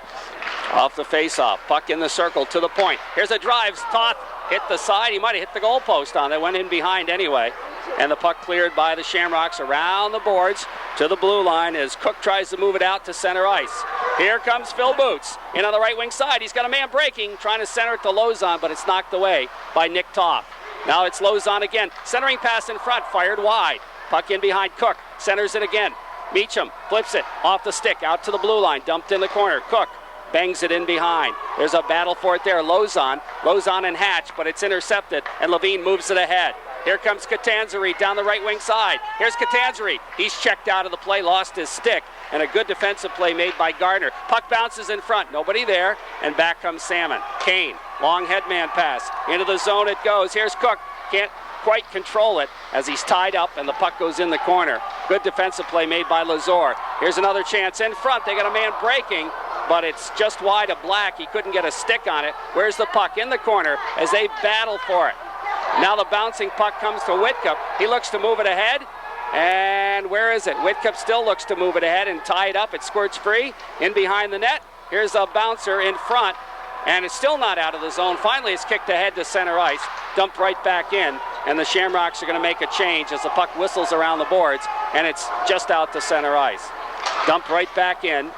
Off the face-off, puck in the circle to the point. Here's a drive, Toth hit the side. He might have hit the goalpost on it, went in behind anyway. And the puck cleared by the Shamrocks around the boards to the blue line as Cook tries to move it out to center ice. Here comes Phil Boots in on the right wing side. He's got a man breaking, trying to center it to Lozon, but it's knocked away by Nick Toth. Now it's Lozon again. Centering pass in front, fired wide. Puck in behind Cook, centers it again. Meacham flips it off the stick, out to the blue line, dumped in the corner. Cook bangs it in behind. There's a battle for it there. Lozon and Hatch, but it's intercepted, and Levine moves it ahead. Here comes Catanzari down the right wing side. Here's Catanzari. He's checked out of the play, lost his stick, and a good defensive play made by Gardner. Puck bounces in front, nobody there, and back comes Salmon. Kane, long headman pass. Into the zone it goes. Here's Cook. Can't quite control it as he's tied up and the puck goes in the corner. Good defensive play made by Lazor. Here's another chance in front. They got a man breaking, but it's just wide of Black. He couldn't get a stick on it. Where's the puck? In the corner as they battle for it. Now the bouncing puck comes to Whitcup. He looks to move it ahead. And where is it? Whitcup still looks to move it ahead and tie it up. It squirts free in behind the net. Here's a bouncer in front. And it's still not out of the zone. Finally, it's kicked ahead to center ice. Dumped right back in. And the Shamrocks are going to make a change as the puck whistles around the boards. And it's just out to center ice. Dumped right back in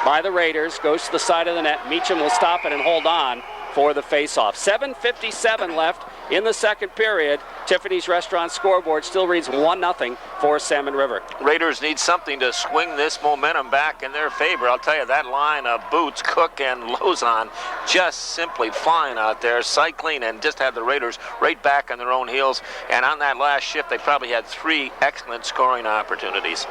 by the Raiders. Goes to the side of the net. Meacham will stop it and hold on for the face-off. 7:57 left in the second period. Tiffany's Restaurant scoreboard still reads 1-0 for Salmon River. Raiders need something to swing this momentum back in their favor. I'll tell you, that line of Boots, Cook, and Lozon just simply flying out there, cycling, and just had the Raiders right back on their own heels. And on that last shift, they probably had 3 excellent scoring opportunities.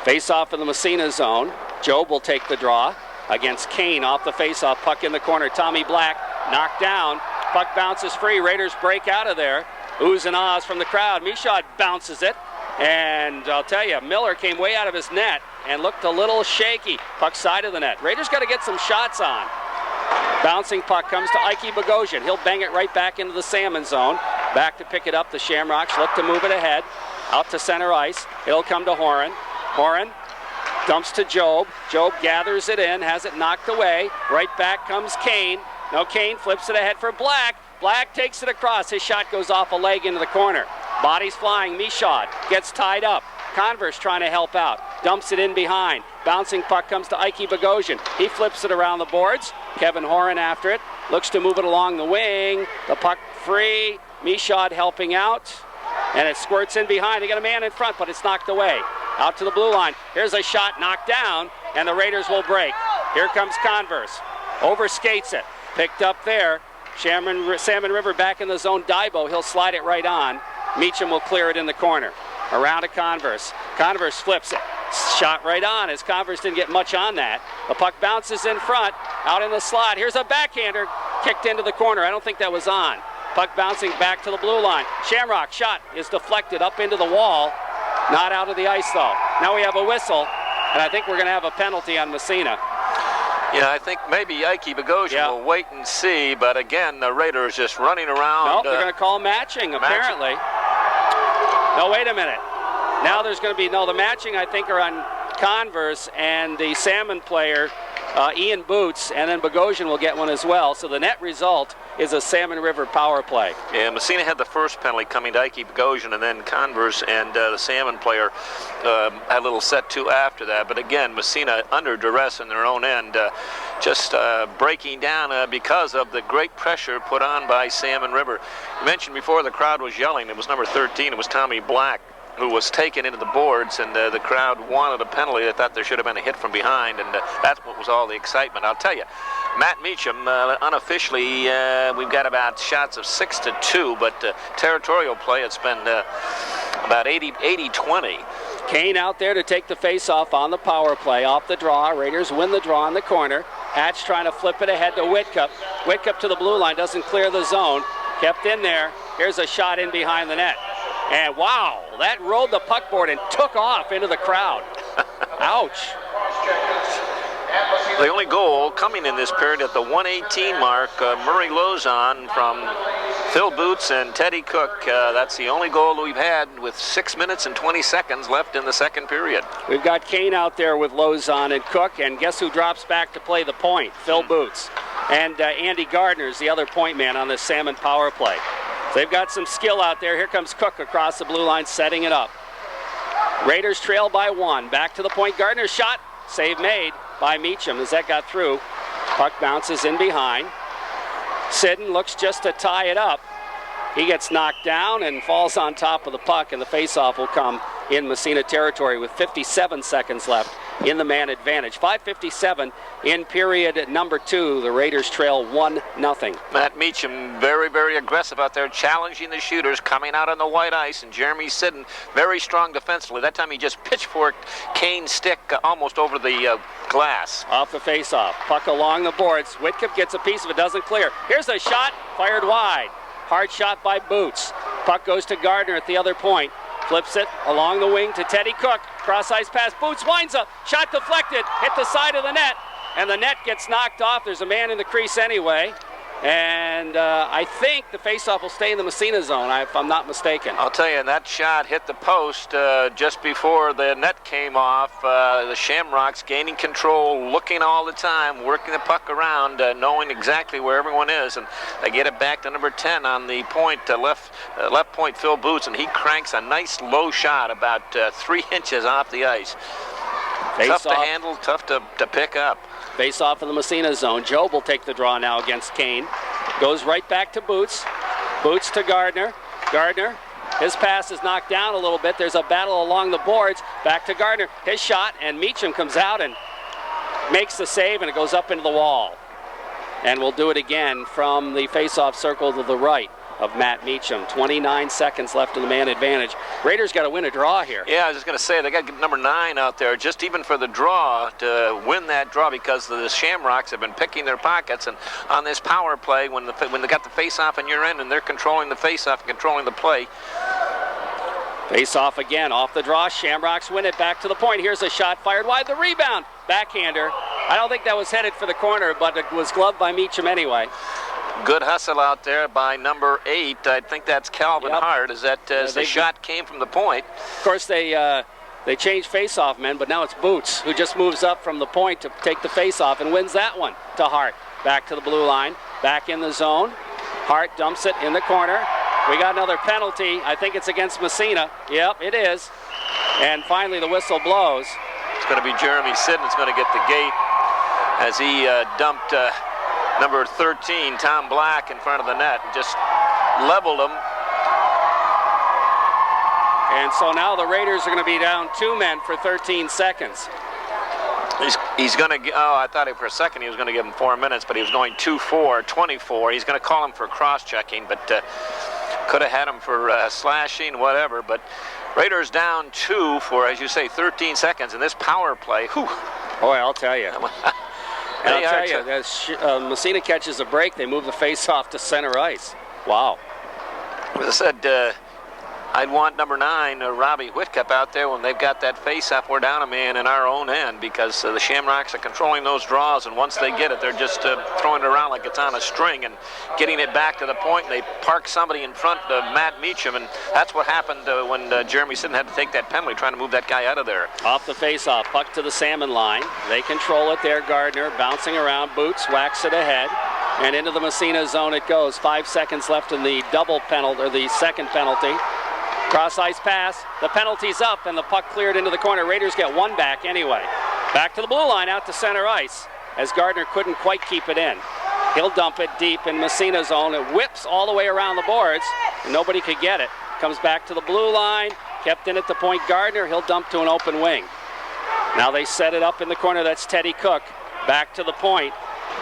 Face-off in the Massena zone. Job will take the draw against Kane off the face-off. Puck in the corner. Tommy Black knocked down. Puck bounces free. Raiders break out of there. Oohs and ahs from the crowd. Michaud bounces it. And I'll tell you, Miller came way out of his net and looked a little shaky. Puck side of the net. Raiders got to get some shots on. Bouncing puck comes to Ike Bogosian. He'll bang it right back into the Salmon zone. Back to pick it up. The Shamrocks look to move it ahead. Out to center ice. It'll come to Horan. Horan dumps to Job. Job gathers it in, has it knocked away. Right back comes Kane. Now Kane flips it ahead for Black. Black takes it across. His shot goes off a leg into the corner. Bodies flying. Michaud gets tied up. Converse trying to help out. Dumps it in behind. Bouncing puck comes to Ike Bogosian. He flips it around the boards. Kevin Horan after it. Looks to move it along the wing. The puck free. Michaud helping out. And it squirts in behind. They got a man in front, but it's knocked away. Out to the blue line. Here's a shot knocked down, and the Raiders will break. Here comes Converse. Overskates it. Picked up there. Salmon River back in the zone. Dybo, he'll slide it right on. Meacham will clear it in the corner. Around to Converse. Converse flips it. Shot right on as Converse didn't get much on that. The puck bounces in front. Out in the slot. Here's a backhander. Kicked into the corner. I don't think that was on. Puck bouncing back to the blue line. Shamrock shot is deflected up into the wall. Not out of the ice though. Now we have a whistle, and I think we're going to have a penalty on Massena. Yeah, I think maybe Ike Bogosian will wait and see, but again, the Raiders just running around. Nope, they're going to call matching, apparently. No, wait a minute. Now there's going to be, the matching I think are on Converse and the Salmon player, Ian Boots, and then Bogosian will get one as well. So the net result is a Salmon River power play. Yeah, Massena had the first penalty coming to Ike Bogosian, and then Converse and the Salmon player had a little set to after that. But again, Massena under duress in their own end, just breaking down because of the great pressure put on by Salmon River. You mentioned before the crowd was yelling. It was number 13. It was Tommy Black, who was taken into the boards, and the crowd wanted a penalty. They thought there should have been a hit from behind, and that's what was all the excitement. I'll tell you, Matt Meacham, unofficially, we've got about shots of 6-2, but territorial play, it's been about 80-20. Kane out there to take the face-off on the power play. Off the draw. Raiders win the draw in the corner. Hatch trying to flip it ahead to Whitcup. Whitcup to the blue line, doesn't clear the zone. Kept in there. Here's a shot in behind the net. And wow, that rolled the puck board and took off into the crowd. Ouch. The only goal coming in this period at the 1:18 mark, Murray Lozon from Phil Boots and Teddy Cook. That's the only goal we've had with 6 minutes and 20 seconds left in the second period. We've got Kane out there with Lozon and Cook, and guess who drops back to play the point? Phil Boots. And Andy Gardner's the other point man on this Salmon power play. They've got some skill out there. Here comes Cook across the blue line, setting it up. Raiders trail by 1. Back to the point. Gardner's shot. Save made by Meacham as that got through. Puck bounces in behind. Sidden looks just to tie it up. He gets knocked down and falls on top of the puck, and the faceoff will come in Massena territory with 57 seconds left in the man advantage. 5:57 in period number 2. The Raiders trail 1-0. Matt Meacham very, very aggressive out there, challenging the shooters, coming out on the white ice, and Jeremy Sidden very strong defensively. That time he just pitchforked Kane's stick almost over the glass. Off the faceoff. Puck along the boards. Whitcup gets a piece of it, doesn't clear. Here's a shot, fired wide. Hard shot by Boots. Puck goes to Gardner at the other point. Flips it along the wing to Teddy Cook. Cross ice pass. Boots winds up. Shot deflected. Hit the side of the net. And the net gets knocked off. There's a man in the crease anyway. And I think the faceoff will stay in the Massena zone, if I'm not mistaken. I'll tell you, and that shot hit the post just before the net came off. The Shamrocks gaining control, looking all the time, working the puck around, knowing exactly where everyone is. And they get it back to number 10 on the point, left point, Phil Boots, and he cranks a nice low shot about 3 inches off the ice. Tough to handle, tough to pick up. Face off in the Massena zone. Job will take the draw now against Kane. Goes right back to Boots. Boots to Gardner. Gardner, his pass is knocked down a little bit. There's a battle along the boards. Back to Gardner. His shot, and Meacham comes out and makes the save, and it goes up into the wall. And we'll do it again from the face-off circle to the right of Matt Meacham. 29 seconds left in the man advantage. Raiders got to win a draw here. Yeah, I was just going to say, they got to get number 9 out there, just even for the draw, to win that draw, because the Shamrocks have been picking their pockets, and on this power play, when they got the face-off in your end, and they're controlling the face-off and controlling the play. Face-off again, off the draw. Shamrocks win it back to the point. Here's a shot fired wide. The rebound. Backhander. I don't think that was headed for the corner, but it was gloved by Meacham anyway. Good hustle out there by number 8. I think that's Calvin Hart. As the shot came from the point. Of course, they changed face-off men, but now it's Boots who just moves up from the point to take the face-off and wins that one to Hart. Back to the blue line. Back in the zone. Hart dumps it in the corner. We got another penalty. I think it's against Massena. Yep, it is. And finally the whistle blows. It's going to be Jeremy Sidden's going to get the gate as he dumped number 13, Tom Black, in front of the net and just leveled him. And so now the Raiders are going to be down 2 men for 13 seconds. He's going to, I thought for a second he was going to give him 4 minutes, but he was going 2-4, 24. He's going to call him for cross-checking, but could have had him for slashing, whatever. But Raiders down 2 for, as you say, 13 seconds in this power play. Whew. Boy, I'll tell you. And I'll tell you, as Massena catches a break, they move the face-off to center ice. Wow. As I said, I'd want number 9, Robbie Whitcup, out there when they've got that face-off. We're down a man in our own end because the Shamrocks are controlling those draws, and once they get it, they're just throwing it around like it's on a string and getting it back to the point, and they park somebody in front of Matt Meacham, and that's what happened when Jeremy Sidden had to take that penalty, trying to move that guy out of there. Off the face-off, puck to the Salmon line. They control it there. Gardner bouncing around, Boots whacks it ahead, and into the Massena zone it goes. 5 seconds left in the double penalty, or the second penalty. Cross-ice pass, the penalty's up, and the puck cleared into the corner. Raiders get 1 back anyway. Back to the blue line, out to center ice, as Gardner couldn't quite keep it in. He'll dump it deep in Massena zone. It whips all the way around the boards, and nobody could get it. Comes back to the blue line, kept in at the point. Gardner, he'll dump to an open wing. Now they set it up in the corner. That's Teddy Cook. Back to the point.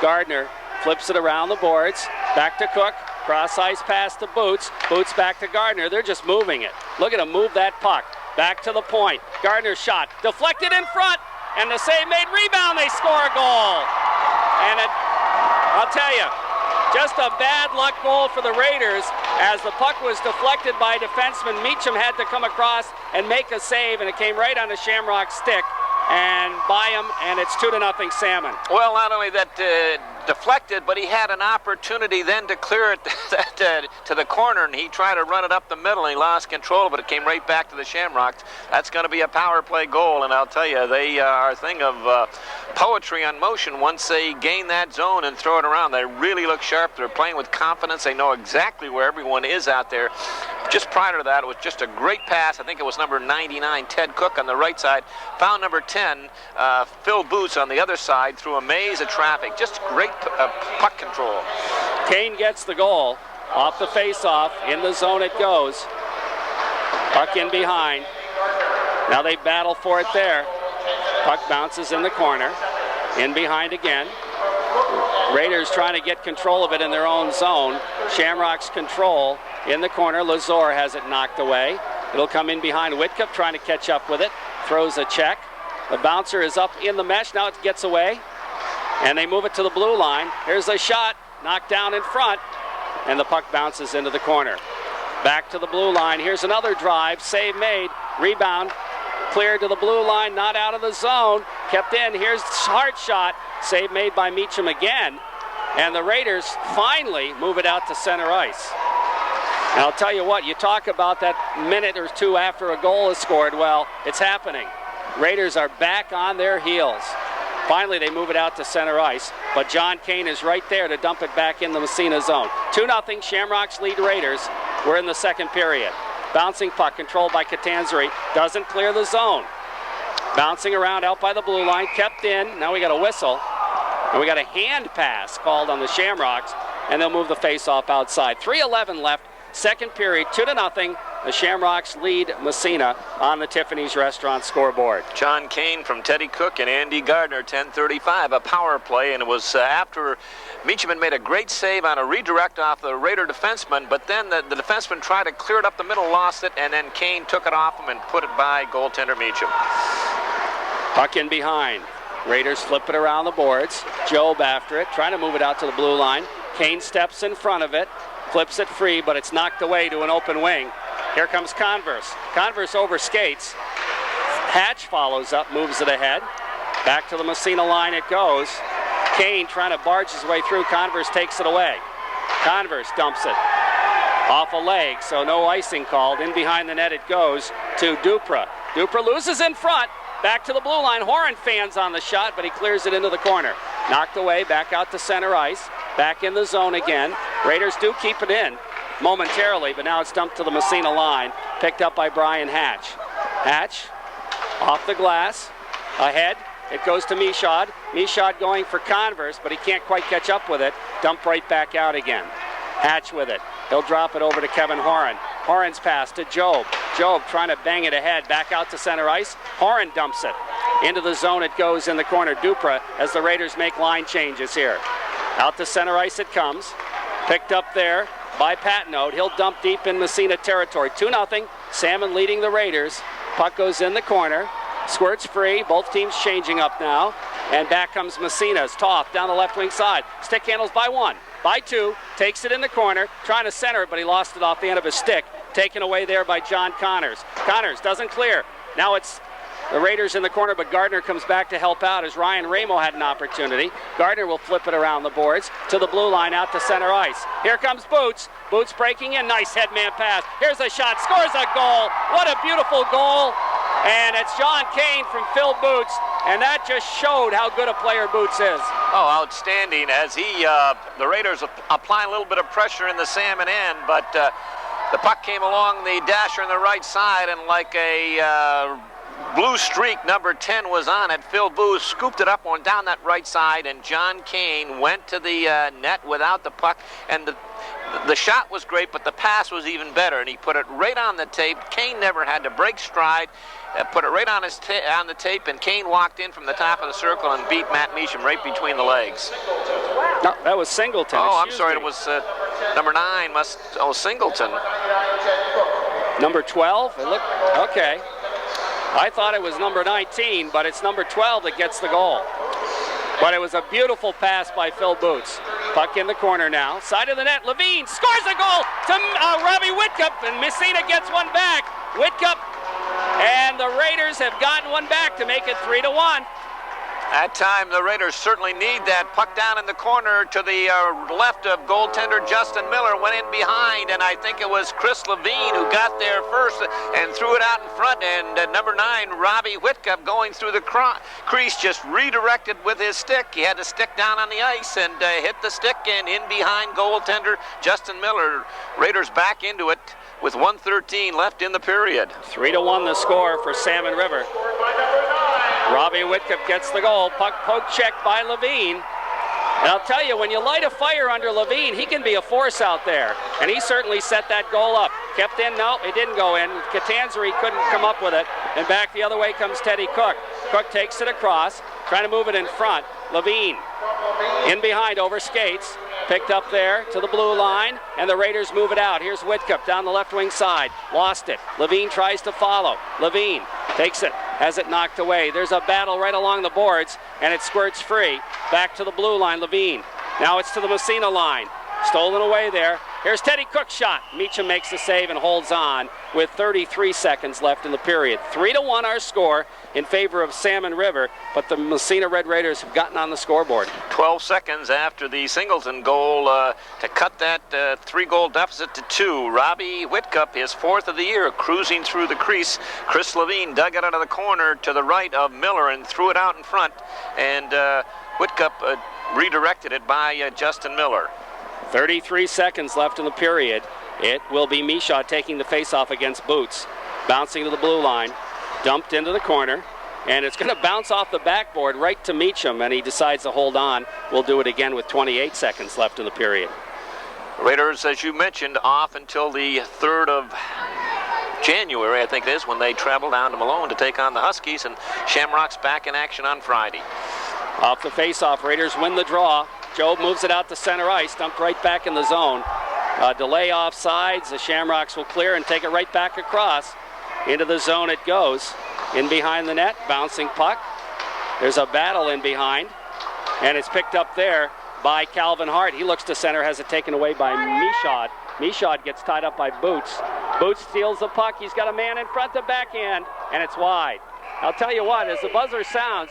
Gardner flips it around the boards. Back to Cook. Cross-ice pass to Boots. Boots back to Gardner. They're just moving it. Look at him move that puck. Back to the point. Gardner's shot. Deflected in front. And the save made. Rebound. They score a goal. And I'll tell you, just a bad luck goal for the Raiders as the puck was deflected by defenseman. Meacham had to come across and make a save, and it came right on the Shamrock stick and by him, and it's 2-0 Salmon. Well, not only that deflected, but he had an opportunity then to clear it to the corner, and he tried to run it up the middle, and he lost control, but it came right back to the Shamrocks. That's going to be a power play goal, and I'll tell you, they are a thing of poetry on motion once they gain that zone and throw it around. They really look sharp. They're playing with confidence. They know exactly where everyone is out there. Just prior to that, it was just a great pass. I think it was number 99, Ted Cook, on the right side. Found number 10, Phil Boots, on the other side through a maze of traffic. Just great puck control. Kane gets the goal. Off the face-off. In the zone it goes. Puck in behind. Now they battle for it there. Puck bounces in the corner. In behind again. Raiders trying to get control of it in their own zone. Shamrocks control in the corner. Lazor has it knocked away. It'll come in behind Whitcup, trying to catch up with it. Throws a check. The bouncer is up in the mesh. Now it gets away. And they move it to the blue line. Here's a shot. Knocked down in front. And the puck bounces into the corner. Back to the blue line. Here's another drive. Save made. Rebound. Cleared to the blue line. Not out of the zone. Kept in. Here's hard shot. Save made by Meacham again. And the Raiders finally move it out to center ice. And I'll tell you what, you talk about that minute or two after a goal is scored. Well, it's happening. Raiders are back on their heels. Finally, they move it out to center ice, but John Kane is right there to dump it back in the Massena zone. 2-0, Shamrocks lead Raiders. We're in the second period. Bouncing puck controlled by Catanzari. Doesn't clear the zone. Bouncing around out by the blue line, kept in. Now we got a whistle. And we got a hand pass called on the Shamrocks, and they'll move the face-off outside. 3:11 left, second period, 2-0. The Shamrocks lead Massena on the Tiffany's Restaurant scoreboard. John Kane from Teddy Cook and Andy Gardner, 10:35, a power play, and it was after Meacham had made a great save on a redirect off the Raider defenseman, but then the defenseman tried to clear it up the middle, lost it, and then Kane took it off him and put it by goaltender Meacham. Puck in behind. Raiders flip it around the boards. Job after it, trying to move it out to the blue line. Kane steps in front of it, flips it free, but it's knocked away to an open wing. Here comes Converse. Converse over skates. Hatch follows up, moves it ahead. Back to the Massena line it goes. Kane trying to barge his way through. Converse takes it away. Converse dumps it off a leg, so no icing called. In behind the net it goes to Dupra. Dupra loses in front. Back to the blue line. Horan fans on the shot, but he clears it into the corner. Knocked away, back out to center ice. Back in the zone again. Raiders do keep it in momentarily, but now it's dumped to the Massena line. Picked up by Brian Hatch. Hatch off the glass. Ahead. It goes to Michaud. Michaud going for Converse, but he can't quite catch up with it. Dump right back out again. Hatch with it. He'll drop it over to Kevin Horan. Horan's pass to Job. Job trying to bang it ahead. Back out to center ice. Horan dumps it. Into the zone it goes in the corner. Dupra as the Raiders make line changes here. Out to center ice it comes. Picked up there by Patnode. He'll dump deep in Massena territory. 2-0. Salmon leading the Raiders. Puck goes in the corner. Squirts free. Both teams changing up now. And back comes Massena's Toth down the left wing side. Stick handles by 1. By 2. Takes it in the corner. Trying to center it, but he lost it off the end of his stick. Taken away there by John Connors. Connors doesn't clear. Now it's the Raiders in the corner, but Gardner comes back to help out as Ryan Ramo had an opportunity. Gardner will flip it around the boards to the blue line out to center ice. Here comes Boots. Boots breaking in. Nice headman pass. Here's a shot. Scores a goal. What a beautiful goal. And it's John Kane from Phil Boots. And that just showed how good a player Boots is. Oh, outstanding as the Raiders applying a little bit of pressure in the Salmon end, but the puck came along the dasher on the right side, and like a blue streak, number 10 was on it. Phil Booth scooped it up on down that right side, and John Kane went to the net without the puck, and the shot was great, but the pass was even better, and he put it right on the tape. Kane never had to break stride. Put it right on on the tape, and Kane walked in from the top of the circle and beat Matt Meacham right between the legs. No, that was Singleton. Oh, I'm sorry, it was number 9. Singleton. Number 12? It looked okay. I thought it was number 19, but it's number 12 that gets the goal. But it was a beautiful pass by Phil Boots. Puck in the corner now. Side of the net. Levine scores a goal to Robbie Whitcup, and Massena gets one back. Whitcup. And the Raiders have gotten one back to make it 3-1. That time, the Raiders certainly need that. Puck down in the corner to the left of goaltender Justin Miller. Went in behind, and I think it was Chris Levine who got there first and threw it out in front. And number 9, Robbie Whitcup, going through the crease, just redirected with his stick. He had the stick down on the ice and hit the stick and in behind goaltender Justin Miller. Raiders back into it with 1:13 left in the period. 3-1 the score for Salmon River. Robbie Whitcup gets the goal. Puck poke check by Levine. And I'll tell you, when you light a fire under Levine, he can be a force out there. And he certainly set that goal up. Kept in, no, it didn't go in. Catanzari couldn't come up with it. And back the other way comes Teddy Cook. Cook takes it across, trying to move it in front. Levine in behind over skates. Picked up there to the blue line, and the Raiders move it out. Here's Whitcup down the left wing side. Lost it. Levine tries to follow. Levine takes it, has it knocked away. There's a battle right along the boards, and it squirts free. Back to the blue line, Levine. Now it's to the Massena line. Stolen away there. Here's Teddy Cook's shot. Meacham makes the save and holds on with 33 seconds left in the period. 3-1 our score in favor of Salmon River, but the Massena Red Raiders have gotten on the scoreboard. 12 seconds after the Singleton goal to cut that 3-goal deficit to 2. Robbie Whitcup, his 4th of the year, cruising through the crease. Chris Levine dug it out of the corner to the right of Miller and threw it out in front, and Whitcup redirected it by Justin Miller. 33 seconds left in the period. It will be Michaud taking the face-off against Boots. Bouncing to the blue line. Dumped into the corner. And it's going to bounce off the backboard right to Meacham, and he decides to hold on. We'll do it again with 28 seconds left in the period. Raiders, as you mentioned, off until the 3rd of January, I think it is, when they travel down to Malone to take on the Huskies, and Shamrocks back in action on Friday. Off the face-off, Raiders win the draw. Job moves it out to center ice, dumped right back in the zone. Delay offsides, the Shamrocks will clear and take it right back across. Into the zone it goes. In behind the net, bouncing puck. There's a battle in behind, and it's picked up there by Calvin Hart. He looks to center, has it taken away by Michaud. Michaud gets tied up by Boots. Boots steals the puck. He's got a man in front of backhand, and it's wide. I'll tell you what, as the buzzer sounds,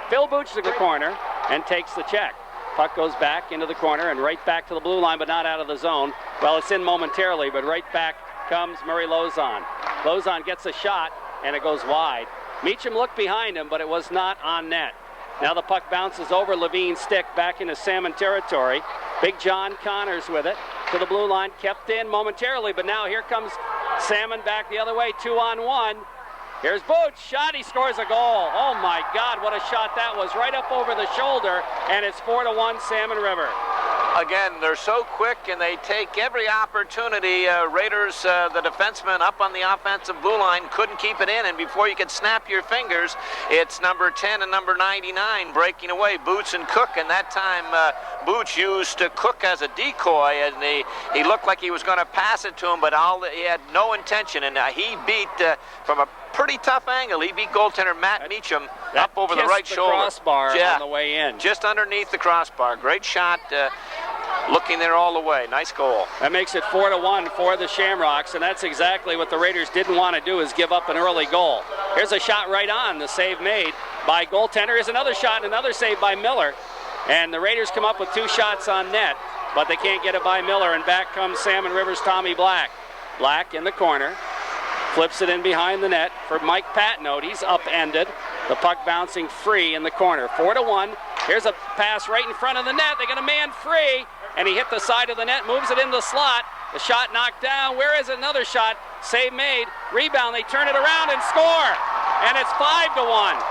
Phil Boots to the corner and takes the check. Puck goes back into the corner and right back to the blue line, but not out of the zone. Well, it's in momentarily, but right back comes Murray Lozon. Lozon gets a shot, and it goes wide. Meacham looked behind him, but it was not on net. Now the puck bounces over Levine's stick back into Salmon territory. Big John Connors with it to the blue line, kept in momentarily, but now here comes Salmon back the other way, 2-on-1. Here's Boots, shot, he scores a goal. Oh my God, what a shot that was, right up over the shoulder, and it's 4-1 Salmon River. Again, they're so quick and they take every opportunity. Raiders, the defenseman up on the offensive blue line, couldn't keep it in, and before you could snap your fingers, it's number 10 and number 99 breaking away, Boots and Cook, and that time Boots used Cook as a decoy, and he looked like he was going to pass it to him, but he had no intention, and he beat, from a pretty tough angle, he beat goaltender Matt Meacham up over the right shoulder. Crossbar on the way in. Just underneath the crossbar. Great shot. Looking there all the way. Nice goal. That makes it 4-1 for the Shamrocks, and that's exactly what the Raiders didn't want to do, is give up an early goal. Here's a shot right on. The save made by goaltender. Here's another shot and another save by Miller. And the Raiders come up with 2 shots on net, but they can't get it by Miller, and back comes Salmon River's Tommy Black. Black in the corner. Flips it in behind the net for Mike Patnote. He's upended. The puck bouncing free in the corner. 4-1. Here's a pass right in front of the net. They got a man free, and he hit the side of the net, moves it in the slot. The shot knocked down. Where is another shot? Save made. Rebound. They turn it around and score. And it's 5-1.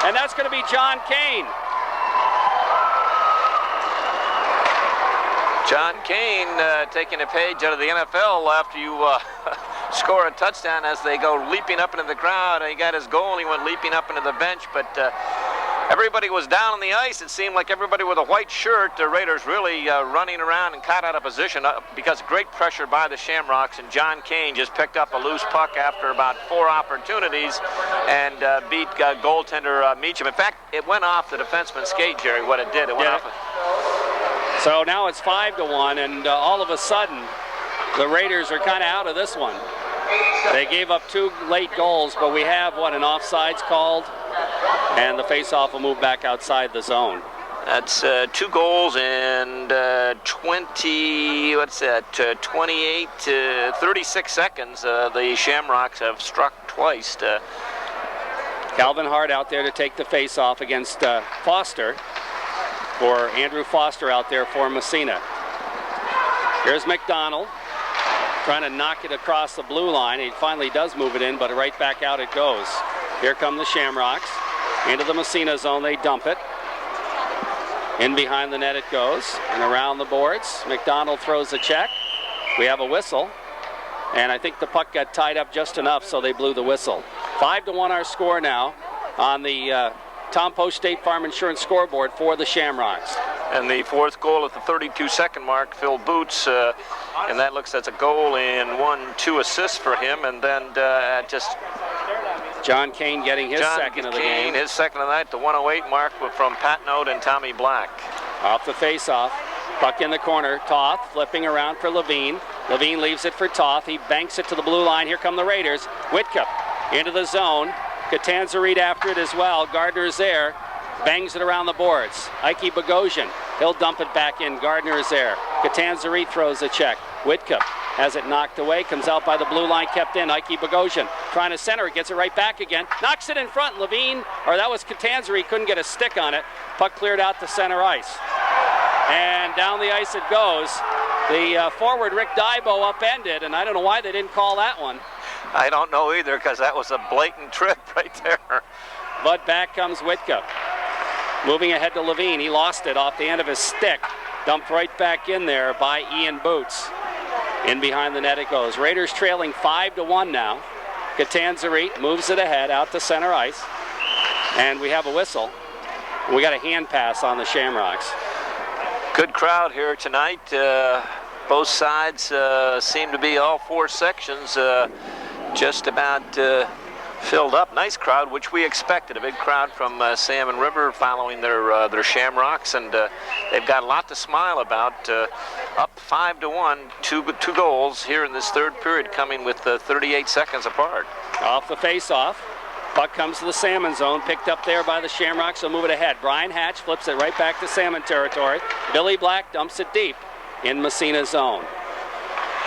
And that's going to be John Kane. John Kane taking a page out of the NFL after you score a touchdown as they go leaping up into the crowd. He got his goal and he went leaping up into the bench, but everybody was down on the ice. It seemed like everybody with a white shirt. The Raiders really running around and caught out of position because of great pressure by the Shamrocks, and John Kane just picked up a loose puck after about 4 opportunities and beat goaltender Meacham. In fact, it went off the defenseman's skate, Jerry, what it did. It went off. So now it's 5-1, and all of a sudden, the Raiders are kind of out of this one. They gave up 2 late goals, but we have, an offsides called, and the faceoff will move back outside the zone. That's 2 goals and 28 to 36 seconds. The Shamrocks have struck twice. Calvin Hart out there to take the faceoff against Foster, for Andrew Foster out there for Massena. Here's McDonald trying to knock it across the blue line. He finally does move it in, but right back out it goes. Here come the Shamrocks. Into the Massena zone, they dump it. In behind the net it goes, and around the boards. McDonald throws a check. We have a whistle, and I think the puck got tied up just enough, so they blew the whistle. 5-1 our score now on the Tom Post State Farm Insurance scoreboard for the Shamrocks. And the 4th goal at the 32-second mark, Phil Boots, and that's a goal and 2 assists for him, and then just John Kane getting his second of the game. His second of the night, the 108 mark from Patnote and Tommy Black. Off the face-off, puck in the corner, Toth flipping around for Levine. Levine leaves it for Toth. He banks it to the blue line. Here come the Raiders. Whitcup into the zone. Catanzarite after it as well. Gardner's there. Bangs it around the boards. Ike Bogosian. He'll dump it back in. Gardner is there. Catanzarite throws a check. Whitcup has it knocked away. Comes out by the blue line. Kept in. Ike Bogosian trying to center it. Gets it right back again. Knocks it in front. Levine, or that was Catanzarite, couldn't get a stick on it. Puck cleared out to center ice. And down the ice it goes. The forward, Rick Dybo, upended, and I don't know why they didn't call that one. I don't know either, because that was a blatant trip right there. But back comes Whitcup. Moving ahead to Levine. He lost it off the end of his stick. Dumped right back in there by Ian Boots. In behind the net it goes. Raiders trailing 5-1 now. Catanzarite moves it ahead out to center ice. And we have a whistle. We got a hand pass on the Shamrocks. Good crowd here tonight. Both sides seem to be, all 4 sections, just about filled up. Nice crowd, which we expected. A big crowd from Salmon River following their Shamrocks, and they've got a lot to smile about. Up 5-1, two goals here in this 3rd period, coming with 38 seconds apart. Off the face-off. Puck comes to the Salmon zone, picked up there by the Shamrocks. They'll move it ahead. Brian Hatch flips it right back to Salmon territory. Billy Black dumps it deep in Massena zone.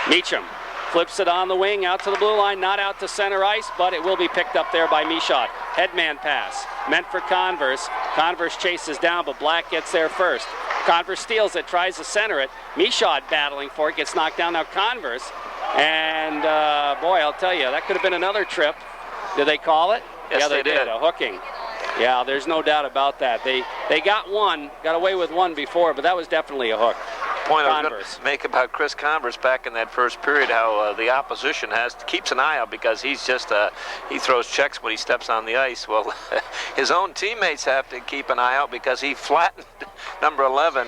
Meacham flips it on the wing out to the blue line, not out to center ice, but it will be picked up there by Michaud. Headman pass meant for Converse. Converse chases down, but Black gets there first. Converse steals it, tries to center it. Michaud battling for it, gets knocked down. Now Converse, and boy, I'll tell you, that could have been another trip. Did they call it? Yes, yeah, they did. A hooking. Yeah, there's no doubt about that. They got away with one before, but that was definitely a hook. Point I was going to make about Chris Converse back in that first period, how the opposition keeps an eye out because he's just he throws checks when he steps on the ice. Well, his own teammates have to keep an eye out because he flattened number 11,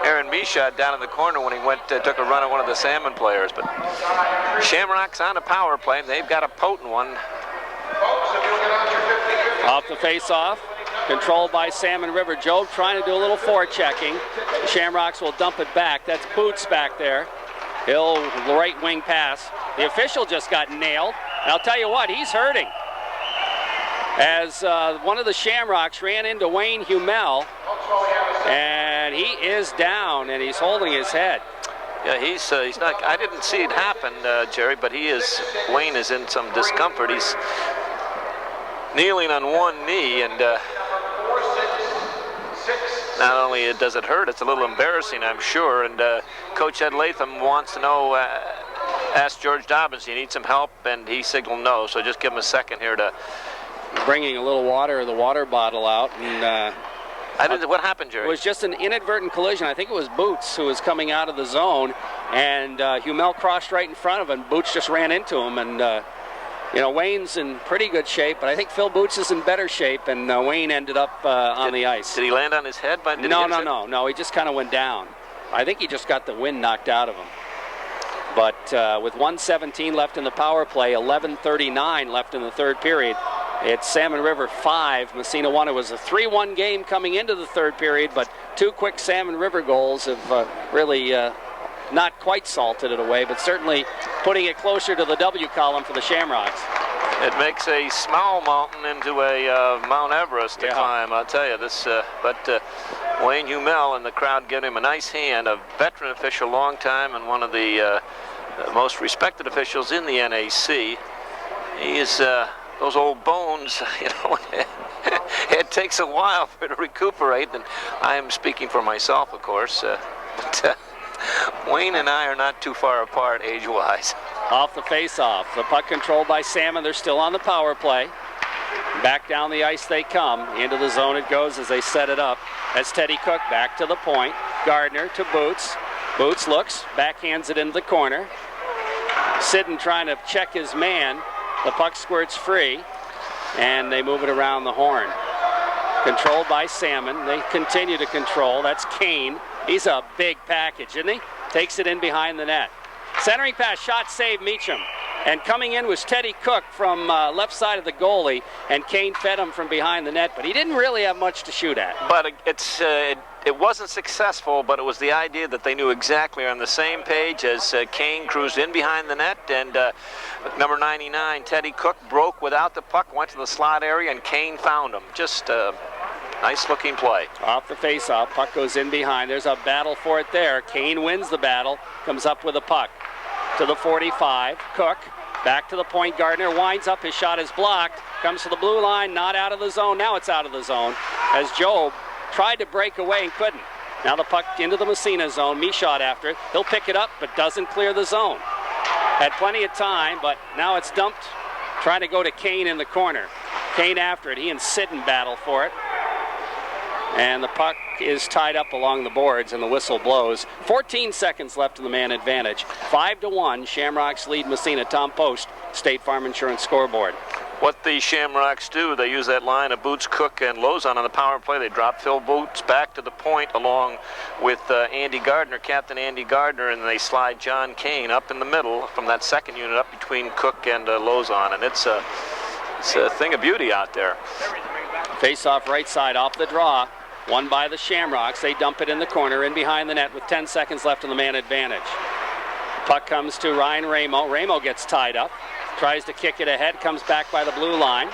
Aaron Michaud, down in the corner when he took a run at one of the Salmon players. But Shamrocks on a power play, and they've got a potent one. Off the face-off, controlled by Salmon River. Job trying to do a little forechecking. The Shamrocks will dump it back. That's Boots back there. He'll right wing pass. The official just got nailed. And I'll tell you what, he's hurting. As one of the Shamrocks ran into Wayne Hummel, and he is down, and he's holding his head. Yeah, he's not. I didn't see it happen, Jerry, but Wayne is in some discomfort. He's kneeling on one knee, and not only does it hurt, it's a little embarrassing, I'm sure. And Coach Ed Latham wants to know, ask George Dobbins, you need some help, and he signaled no. So just give him a second here to. Bringing a little water, the water bottle out, and. What happened, Jerry? It was just an inadvertent collision. I think it was Boots who was coming out of the zone, and Hummel crossed right in front of him. Boots just ran into him, and Wayne's in pretty good shape, but I think Phil Boots is in better shape, and Wayne ended up on the ice. Did he land on his head? No. He just kind of went down. I think he just got the wind knocked out of him. But with 1:17 left in the power play, 11:39 left in the third period, it's Salmon River 5, Massena 1. It was a 3-1 game coming into the third period, but two quick Salmon River goals have really not quite salted it away, but certainly putting it closer to the W column for the Shamrocks. It makes a small mountain into a Mount Everest to climb, I'll tell you. But Wayne Hummel and the crowd give him a nice hand, a veteran official, long time, and one of the most respected officials in the NAC. He is those old bones, it takes a while for it to recuperate, and I am speaking for myself, of course. But Wayne and I are not too far apart age-wise. Off the face-off, the puck controlled by Salmon. They're still on the power play. Back down the ice they come. Into the zone it goes as they set it up. That's Teddy Cook back to the point. Gardner to Boots. Boots looks, backhands it into the corner. Sidden trying to check his man. The puck squirts free, and they move it around the horn. Controlled by Salmon. They continue to control. That's Kane. He's a big package, isn't he? Takes it in behind the net. Centering pass, shot, save, Meacham. And coming in was Teddy Cook from left side of the goalie, and Kane fed him from behind the net, but he didn't really have much to shoot at. But it wasn't successful, but it was the idea that they knew exactly on the same page as Kane cruised in behind the net, and number 99, Teddy Cook, broke without the puck, went to the slot area, and Kane found him. Just nice-looking play. Off the face-off, puck goes in behind. There's a battle for it there. Kane wins the battle, comes up with a puck to the 45. Cook, back to the point. Gardner winds up. His shot is blocked. Comes to the blue line, not out of the zone. Now it's out of the zone as Job tried to break away and couldn't. Now the puck into the Massena zone. Michaud after it. He'll pick it up, but doesn't clear the zone. Had plenty of time, but now it's dumped. Trying to go to Kane in the corner. Kane after it. He and Sidden battle for it. And the puck is tied up along the boards, and the whistle blows. 14 seconds left in the man advantage. 5-1, Shamrocks lead Massena. Tom Post, State Farm Insurance scoreboard. What the Shamrocks do, they use that line of Boots, Cook, and Lozon on the power play. They drop Phil Boots back to the point along with Andy Gardner, Captain Andy Gardner, and they slide John Kane up in the middle from that second unit up between Cook and Lozon, and it's a thing of beauty out there. Face off right side, off the draw. Won by the Shamrocks. They dump it in the corner, in behind the net with 10 seconds left in the man advantage. Puck comes to Ryan Ramo. Ramo gets tied up. Tries to kick it ahead. Comes back by the blue line.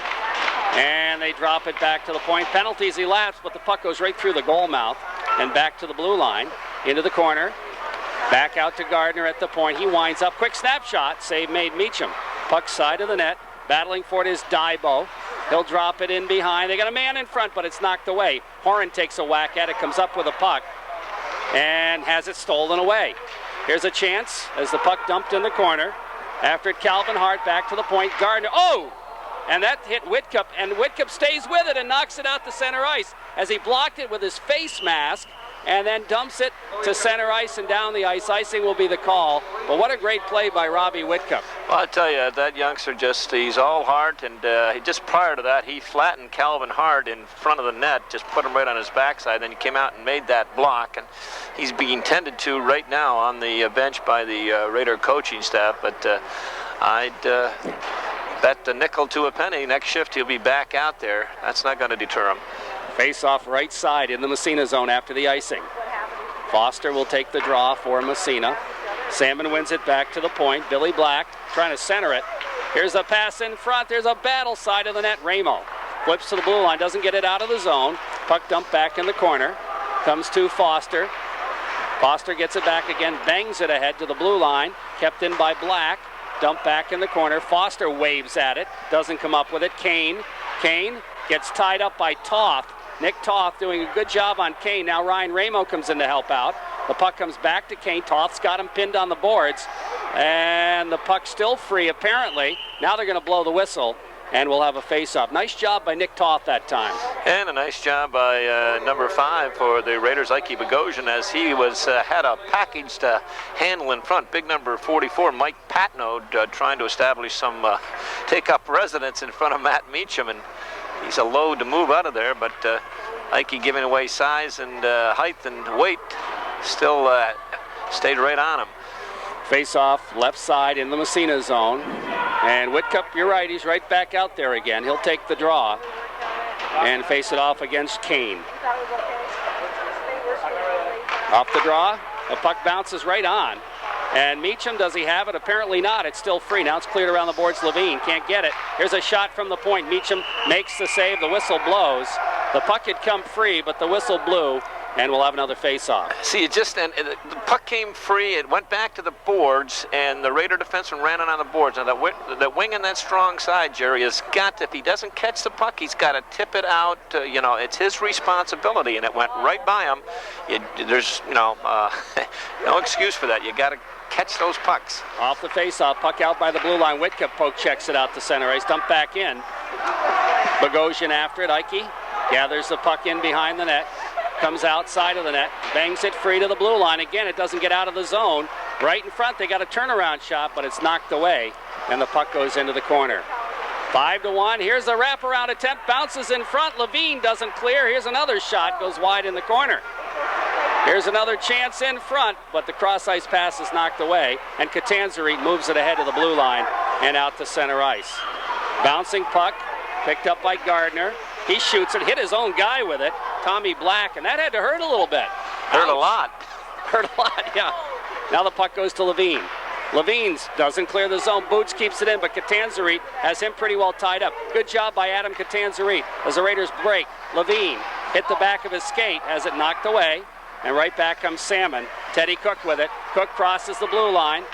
And they drop it back to the point. Penalties elapsed, but the puck goes right through the goal mouth and back to the blue line. Into the corner. Back out to Gardner at the point. He winds up. Quick snapshot. Save made Meacham. Puck side of the net. Battling for it is Dybo. He'll drop it in behind. They got a man in front, but it's knocked away. Horan takes a whack at it, comes up with a puck. and has it stolen away. Here's a chance as the puck dumped in the corner. After it, Calvin Hart back to the point. Gardner, oh! And that hit Whitcup, and Whitcup stays with it and knocks it out to center ice as he blocked it with his face mask and then dumps it to center ice and down the ice. Icing will be the call. But what a great play by Robbie Whitcup. Well, I tell you, that youngster he's all heart, and just prior to that, he flattened Calvin Hart in front of the net, just put him right on his backside. Then he came out and made that block, and he's being tended to right now on the bench by the Raider coaching staff. But I'd bet the nickel to a penny. Next shift, he'll be back out there. That's not going to deter him. Face off right side in the Massena zone after the icing. Foster will take the draw for Massena. Salmon wins it back to the point. Billy Black trying to center it. Here's a pass in front. There's a battle side of the net. Ramo flips to the blue line. Doesn't get it out of the zone. Puck dumped back in the corner. Comes to Foster. Foster gets it back again. Bangs it ahead to the blue line. Kept in by Black. Dumped back in the corner. Foster waves at it. Doesn't come up with it. Kane gets tied up by Toth. Nick Toth doing a good job on Kane. Now Ryan Ramo comes in to help out. The puck comes back to Kane. Toth's got him pinned on the boards. And the puck's still free, apparently. Now they're going to blow the whistle, and we'll have a face-off. Nice job by Nick Toth that time. And a nice job by number 5 for the Raiders, Ike Bogosian, as he had a package to handle in front. Big number 44, Mike Patno, trying to establish some take-up residence in front of Matt Meacham. And he's a load to move out of there, but Ike giving away size and height and weight, still stayed right on him. Face off left side in the Massena zone. And Whitcup, you're right, he's right back out there again. He'll take the draw and face it off against Kane. Off the draw, the puck bounces right on. And Meacham, does he have it? Apparently not. It's still free. Now it's cleared around the boards. Levine can't get it. Here's a shot from the point. Meacham makes the save. The whistle blows. The puck had come free, but the whistle blew, and we'll have another face-off. See, the puck came free. It went back to the boards, and the Raider defenseman ran it on the boards. Now, that wing on that strong side, Jerry, has got to, if he doesn't catch the puck, he's got to tip it out. It's his responsibility, and it went right by him. There's, no excuse for that. You got to catch those pucks. Off the face-off, puck out by the blue line. Whitcup poke checks it out to center ice. Dump back in. Bogosian after it. Ike gathers the puck in behind the net. Comes outside of the net. Bangs it free to the blue line. Again, it doesn't get out of the zone. Right in front, they got a turnaround shot, but it's knocked away, and the puck goes into the corner. 5-1. Here's the wraparound attempt. Bounces in front. Levine doesn't clear. Here's another shot. Goes wide in the corner. Here's another chance in front, but the cross-ice pass is knocked away, and Catanzarite moves it ahead to the blue line and out to center ice. Bouncing puck, picked up by Gardner. He shoots it, hit his own guy with it, Tommy Black, and that had to hurt a little bit. Hurt a lot. Hurt a lot, yeah. Now the puck goes to Levine. Levine's doesn't clear the zone. Boots keeps it in, but Catanzarite has him pretty well tied up. Good job by Adam Catanzarite as the Raiders break. Levine hit the back of his skate, has it knocked away. And right back comes Salmon. Teddy Cook with it. Cook crosses the blue line,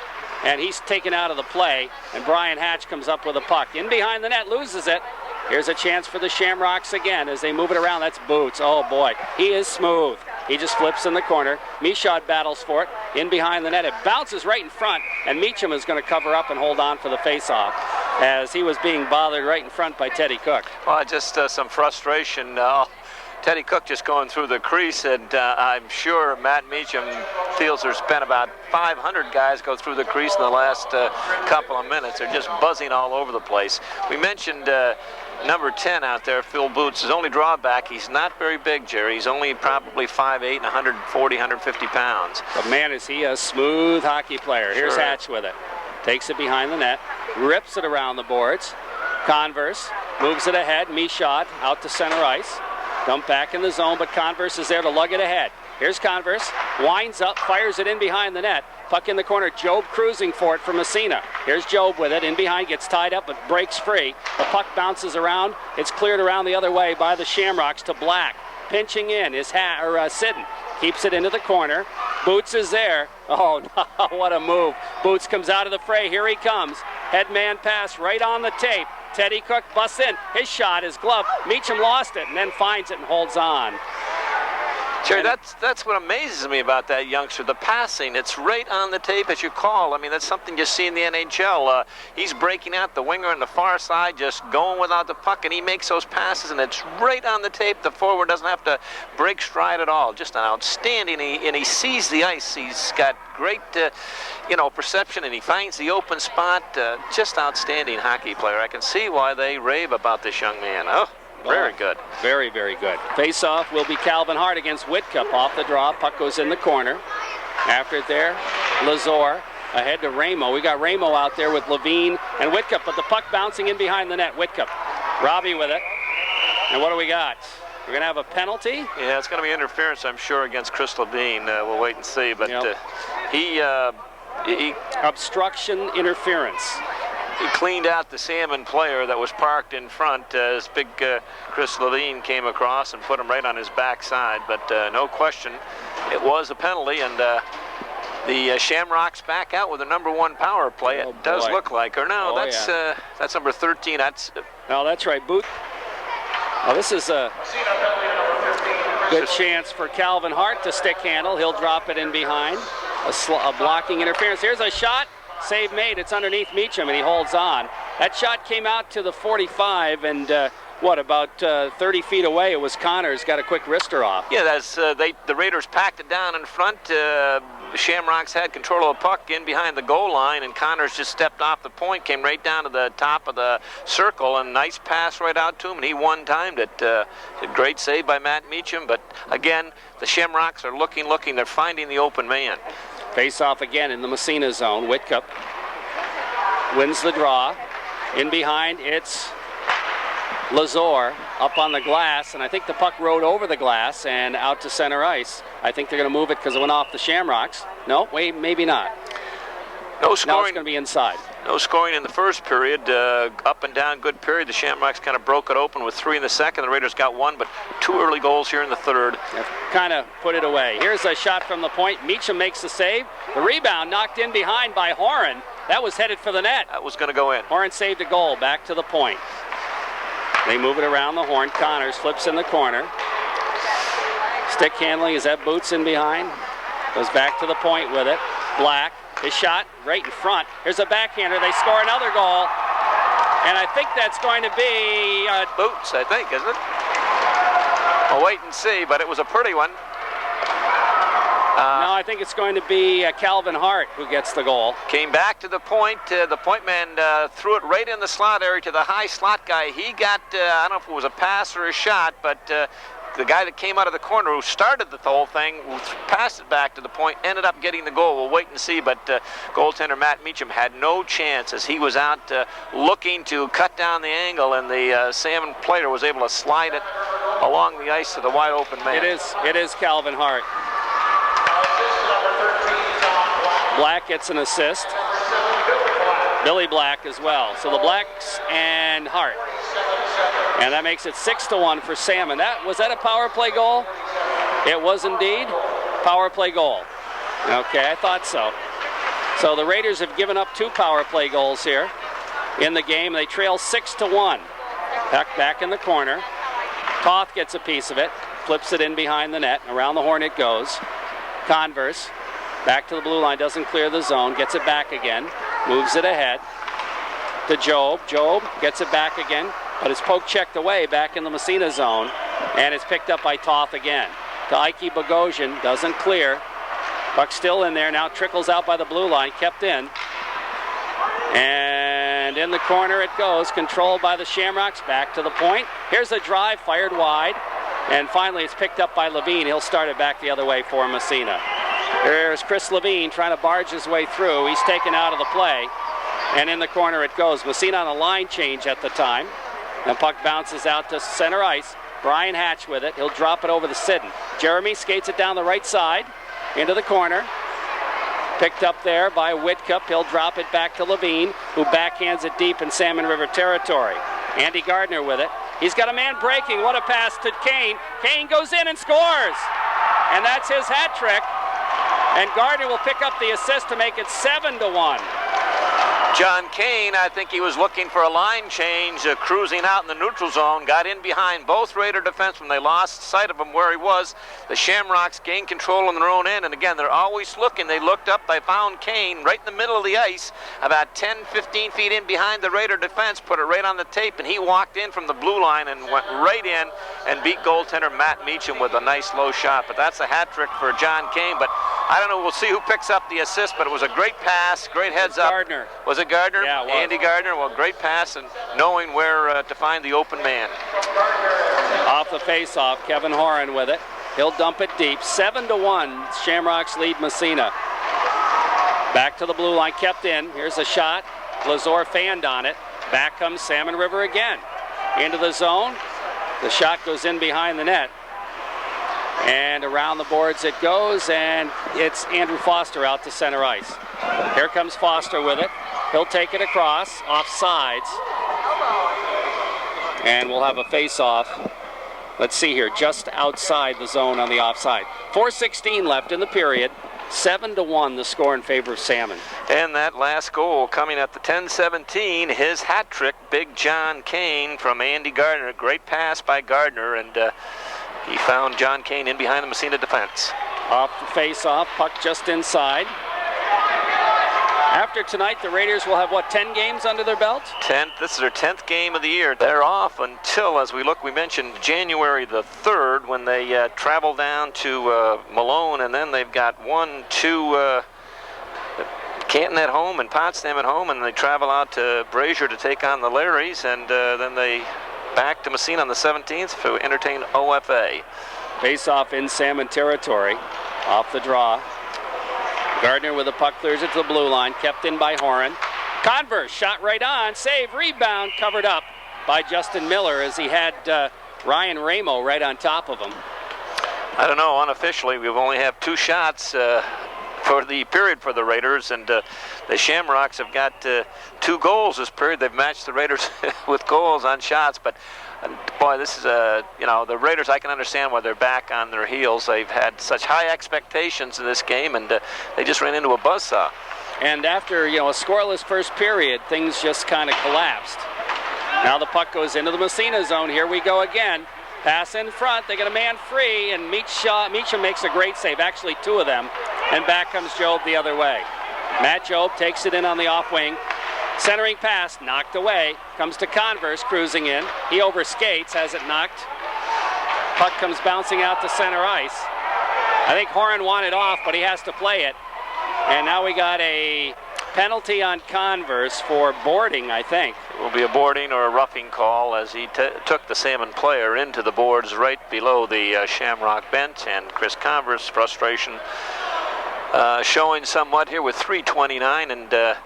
and he's taken out of the play. And Brian Hatch comes up with a puck. In behind the net, loses it. Here's a chance for the Shamrocks again as they move it around. That's Boots. Oh, boy. He is smooth. He just flips in the corner. Michaud battles for it. In behind the net. It bounces right in front, and Meacham is going to cover up and hold on for the face-off as he was being bothered right in front by Teddy Cook. Well, just some frustration. Teddy Cook just going through the crease, and I'm sure Matt Meacham feels there's been about 500 guys go through the crease in the last couple of minutes. They're just buzzing all over the place. We mentioned number 10 out there, Phil Boots. His only drawback, he's not very big, Jerry. He's only probably 5'8" and 140, 150 pounds. But man, is he a smooth hockey player. Here's Sure. Hatch with it. Takes it behind the net, rips it around the boards. Converse moves it ahead. Michaud out to center ice. Dump back in the zone, but Converse is there to lug it ahead. Here's Converse, winds up, fires it in behind the net. Puck in the corner, Job cruising for it from Massena. Here's Job with it, in behind, gets tied up, but breaks free. The puck bounces around. It's cleared around the other way by the Shamrocks to Black. Pinching in is Sidden. Keeps it into the corner. Boots is there. Oh, what a move. Boots comes out of the fray. Here he comes. Headman pass right on the tape. Teddy Cook busts in. His shot is gloved. Meacham lost it and then finds it and holds on. Jerry, that's what amazes me about that youngster, the passing. It's right on the tape as you call. I mean, that's something you see in the NHL. He's breaking out the winger on the far side, just going without the puck, and he makes those passes, and it's right on the tape. The forward doesn't have to break stride at all. Just an outstanding, and he sees the ice. He's got great, perception, and he finds the open spot. Just outstanding hockey player. I can see why they rave about this young man. Oh. Very good. Very, very good. Face-off will be Calvin Hart against Whitcup. Off the draw, puck goes in the corner. After it there, Lazor ahead to Ramo. We got Ramo out there with Levine and Whitcup, but the puck bouncing in behind the net. Whitcup, Robbie with it. And what do we got? We're going to have a penalty? Yeah, it's going to be interference, I'm sure, against Chris Levine. We'll wait and see. But he obstruction interference. He cleaned out the Salmon player that was parked in front as big Chris Levine came across and put him right on his backside. But no question, it was a penalty, and the Shamrocks back out with a #1 power play. It does look like. Or no, that's number 13. No, that's right. Boot. Oh, this is a good chance for Calvin Hart to stick handle. He'll drop it in behind. A blocking interference. Here's a shot. Save made. It's underneath Meacham, and he holds on. That shot came out to the 45, and about 30 feet away, it was Connors. Got a quick wrister off. Yeah, the Raiders packed it down in front. Shamrocks had control of the puck in behind the goal line, and Connors just stepped off the point, came right down to the top of the circle, and nice pass right out to him, and he one-timed it. A great save by Matt Meacham, but again, the Shamrocks are looking. They're finding the open man. Face-off again in the Massena zone. Whitcup wins the draw. In behind, it's Lazor up on the glass, and I think the puck rode over the glass and out to center ice. I think they're going to move it because it went off the Shamrocks. No, wait, maybe not. No scoring. Now it's going to be inside. No scoring in the first period. Up and down, good period. The Shamrocks kind of broke it open with 3 in the second. The Raiders got 1, but 2 early goals here in the third. Kind of put it away. Here's a shot from the point. Meacham makes the save. The rebound knocked in behind by Horan. That was headed for the net. That was going to go in. Horan saved a goal. Back to the point. They move it around the horn. Connors flips in the corner. Stick handling. Is that Boots in behind? Goes back to the point with it. Black. His shot right in front. Here's a backhander. They score another goal. And I think that's going to be Boots, I think, isn't it? We'll wait and see, but it was a pretty one. No, I think it's going to be Calvin Hart who gets the goal. Came back to the point. The point man threw it right in the slot area to the high slot guy. He got, I don't know if it was a pass or a shot, but the guy that came out of the corner who started the whole thing, passed it back to the point, ended up getting the goal. We'll wait and see, but goaltender Matt Meacham had no chance as he was out looking to cut down the angle, and the Salmon player was able to slide it along the ice to the wide open man. It is Calvin Hart. Black gets an assist. Billy Black as well. So the Blacks and Hart. And that makes it 6-1 for Salmon. Was that a power play goal? It was indeed. Power play goal. Okay, I thought so. So the Raiders have given up 2 power play goals here in the game. They trail 6-1. Back in the corner. Toth gets a piece of it. Flips it in behind the net. Around the horn it goes. Converse. Back to the blue line. Doesn't clear the zone. Gets it back again. Moves it ahead to Job. Job gets it back again. But it's poke checked away back in the Massena zone. And it's picked up by Toth again. To Ike Bogosian. Doesn't clear. Puck still in there. Now trickles out by the blue line. Kept in. And in the corner it goes. Controlled by the Shamrocks. Back to the point. Here's a drive. Fired wide. And finally it's picked up by Levine. He'll start it back the other way for Massena. There's Chris Levine trying to barge his way through. He's taken out of the play. And in the corner it goes. Massena on a line change at the time. And puck bounces out to center ice. Brian Hatch with it. He'll drop it over the Sidden. Jeremy skates it down the right side into the corner. Picked up there by Whitcup. He'll drop it back to Levine, who backhands it deep in Salmon River territory. Andy Gardner with it. He's got a man breaking. What a pass to Kane. Kane goes in and scores. And that's his hat trick. And Gardner will pick up the assist to make it 7-1. John Kane, I think he was looking for a line change, cruising out in the neutral zone, got in behind both Raider defensemen. They lost sight of him where he was. The Shamrocks gained control on their own end, and again, they're always looking. They looked up, they found Kane right in the middle of the ice, about 10, 15 feet in behind the Raider defense, put it right on the tape, and he walked in from the blue line and went right in and beat goaltender Matt Meacham with a nice low shot. But that's a hat trick for John Kane, but I don't know, we'll see who picks up the assist, but it was a great pass, great heads up. Gardner. Was it Gardner? Yeah, it was. Andy Gardner, well, great pass and knowing where to find the open man. Off the face-off, Kevin Horan with it. He'll dump it deep. 7-1, Shamrocks lead Massena. Back to the blue line, kept in. Here's a shot. Lazor fanned on it. Back comes Salmon River again. Into the zone. The shot goes in behind the net. And around the boards it goes, and it's Andrew Foster out to center ice. Here comes Foster with it. He'll take it across, off sides. And we'll have a face-off. Let's see here, just outside the zone on the offside. 4:16 left in the period. 7-1 the score in favor of Salmon. And that last goal coming at the 10:17, his hat trick, Big John Kane from Andy Gardner. Great pass by Gardner, and he found John Kane in behind the Massena defense. Off the face-off, puck just inside. After tonight, the Raiders will have, what, 10 games under their belt? 10th. This is their 10th game of the year. They're off until, as we look, we mentioned January the 3rd when they travel down to Malone, and then they've got 1-2 Canton at home and Potsdam at home, and they travel out to Brazier to take on the Larrys, and then they back to Massena on the 17th to entertain OFA. Face-off in Salmon territory. Off the draw. Gardner with the puck, clears it to the blue line, kept in by Horan. Converse, shot right on, save, rebound, covered up by Justin Miller as he had Ryan Ramo right on top of him. I don't know, unofficially, we've only have 2 shots for the period for the Raiders, and the Shamrocks have got 2 goals this period. They've matched the Raiders with goals on shots, but boy, this is the Raiders, I can understand why they're back on their heels. They've had such high expectations in this game, and they just ran into a buzzsaw. And after, a scoreless first period, things just kind of collapsed. Now the puck goes into the Massena zone. Here we go again. Pass in front. They get a man free, and Meacham makes a great save, actually 2 of them. And back comes Job the other way. Matt Job takes it in on the off wing. Centering pass, knocked away. Comes to Converse, cruising in. He overskates, has it knocked. Puck comes bouncing out to center ice. I think Horan wanted off, but he has to play it. And now we got a penalty on Converse for boarding, I think. It will be a boarding or a roughing call as he took the Salmon player into the boards right below the Shamrock bench, and Chris Converse, frustration showing somewhat here with 3:29, and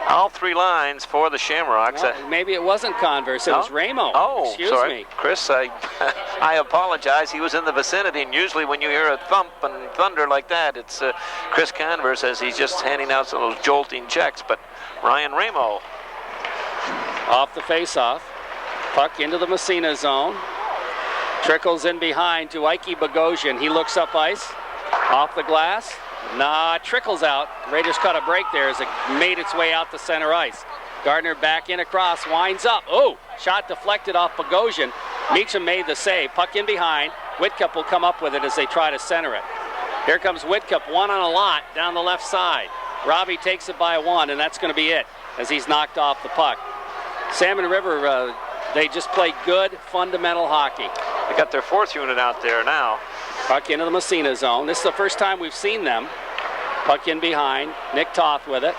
all 3 lines for the Shamrocks. Well, maybe it wasn't Converse, it was Ramo. Oh, excuse sorry. me. Chris, I apologize. He was in the vicinity, and usually when you hear a thump and thunder like that, it's Chris Converse as he's just handing out some of those jolting checks, but Ryan Ramo. Off the face-off, puck into the Massena zone. Trickles in behind to Ike Bogosian. He looks up ice, off the glass. Nah, trickles out. Raiders caught a break there as it made its way out to center ice. Gardner back in across, winds up. Oh, shot deflected off Bogosian. Meacham made the save. Puck in behind. Whitcup will come up with it as they try to center it. Here comes Whitcup, 1 on a lot down the left side. Robbie takes it by 1, and that's going to be it as he's knocked off the puck. Salmon River, they just play good, fundamental hockey. They got their 4th unit out there now. Puck into the Massena zone. This is the first time we've seen them. Puck in behind. Nick Toth with it.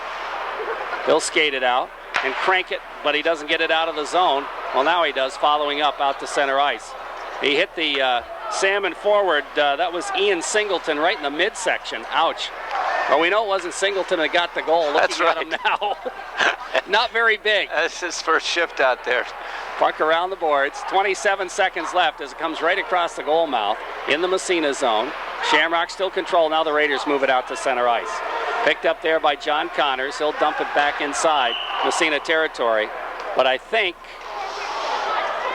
He'll skate it out and crank it, but he doesn't get it out of the zone. Well, now he does, following up out to center ice. He hit the Salmon forward. That was Ian Singleton right in the midsection. Ouch. Well, we know it wasn't Singleton that got the goal. That's right. At him now. Not very big. That's his first shift out there. Puck around the boards. 27 seconds left as it comes right across the goal mouth in the Massena zone. Shamrock still control. Now the Raiders move it out to center ice. Picked up there by John Connors. He'll dump it back inside Massena territory. But I think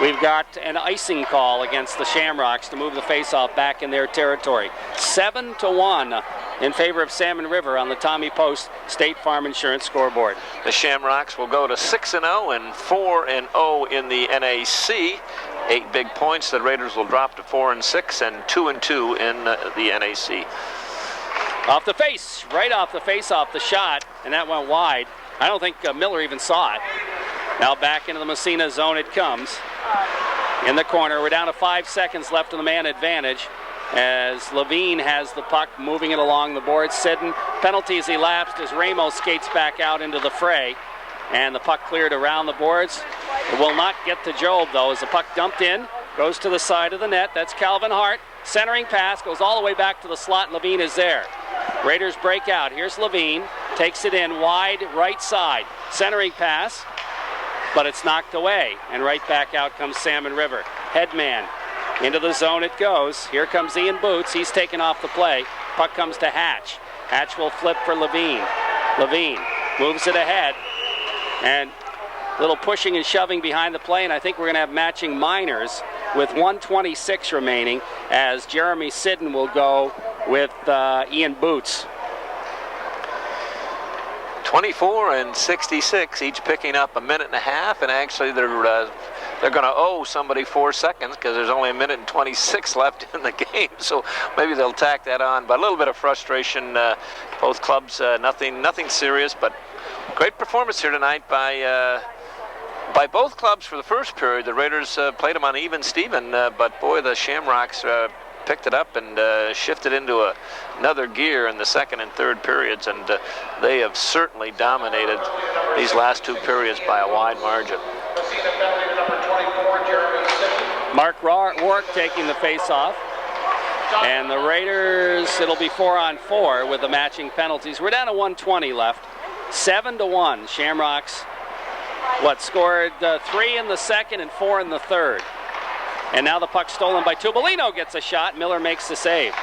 we've got an icing call against the Shamrocks to move the faceoff back in their territory. 7-1 in favor of Salmon River on the Tommy Post State Farm Insurance scoreboard. The Shamrocks will go to 6-0 and 4-0 in the NAC. 8 big points. The Raiders will drop to 4-6 and 2-2 in the NAC. Off the face, right off the face, off the shot, and that went wide. I don't think Miller even saw it. Now back into the Massena zone it comes. In the corner, we're down to 5 seconds left in the man advantage as Levine has the puck, moving it along the boards. Sidden, penalties elapsed as Ramos skates back out into the fray. And the puck cleared around the boards. It will not get to Job, though, as the puck dumped in, goes to the side of the net. That's Calvin Hart. Centering pass, goes all the way back to the slot. Levine is there. Raiders break out. Here's Levine. Takes it in wide right side. Centering pass, but it's knocked away. And right back out comes Salmon River. Headman. Into the zone it goes. Here comes Ian Boots. He's taken off the play. Puck comes to Hatch. Hatch will flip for Levine. Levine moves it ahead. And a little pushing and shoving behind the play, and I think we're going to have matching minors with 1:26 remaining as Jeremy Sidden will go with Ian Boots. 24 and 66, each picking up a minute and a half, and actually they're going to owe somebody 4 seconds because there's only a minute and 26 left in the game, so maybe they'll tack that on. But a little bit of frustration. Both clubs, nothing serious, but great performance here tonight by both clubs for the first period. The Raiders played them on even Steven, but boy, the Shamrocks picked it up and shifted into another gear in the second and third periods, and they have certainly dominated these last 2 periods by a wide margin. Mark Rourke taking the face-off. And the Raiders, it'll be 4-on-4 with the matching penalties. We're down to 1:20 left. 7-1. Shamrocks, scored 3 in the second and 4 in the third. And now the puck stolen by Tubolino gets a shot. Miller makes the save.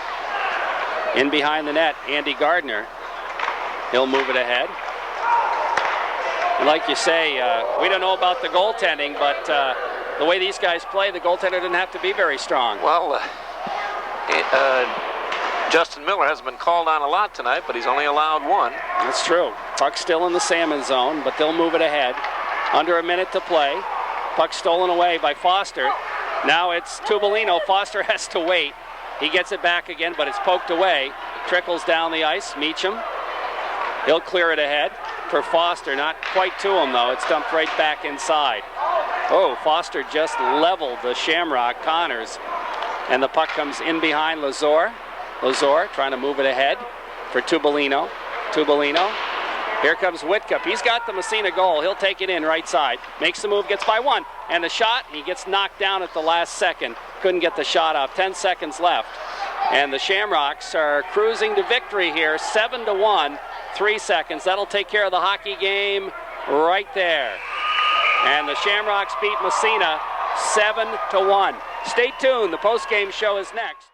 In behind the net, Andy Gardner. He'll move it ahead. And like you say, we don't know about the goaltending, but the way these guys play, the goaltender didn't have to be very strong. Well, Justin Miller hasn't been called on a lot tonight, but he's only allowed 1. That's true. Puck still in the Salmon zone, but they'll move it ahead. Under a minute to play. Puck stolen away by Foster. Now it's Tubolino. Foster has to wait. He gets it back again, but it's poked away. Trickles down the ice. Meacham. He'll clear it ahead for Foster. Not quite to him, though. It's dumped right back inside. Oh, Foster just leveled the Shamrock Connors. And the puck comes in behind Lazor. Lazor trying to move it ahead for Tubolino. Tubolino. Here comes Whitcup. He's got the Massena goal. He'll take it in right side. Makes the move, gets by 1. And the shot, he gets knocked down at the last second. Couldn't get the shot off. 10 seconds left. And the Shamrocks are cruising to victory here. 7-1. 3 seconds. That'll take care of the hockey game right there. And the Shamrocks beat Massena 7-1. Stay tuned. The post-game show is next.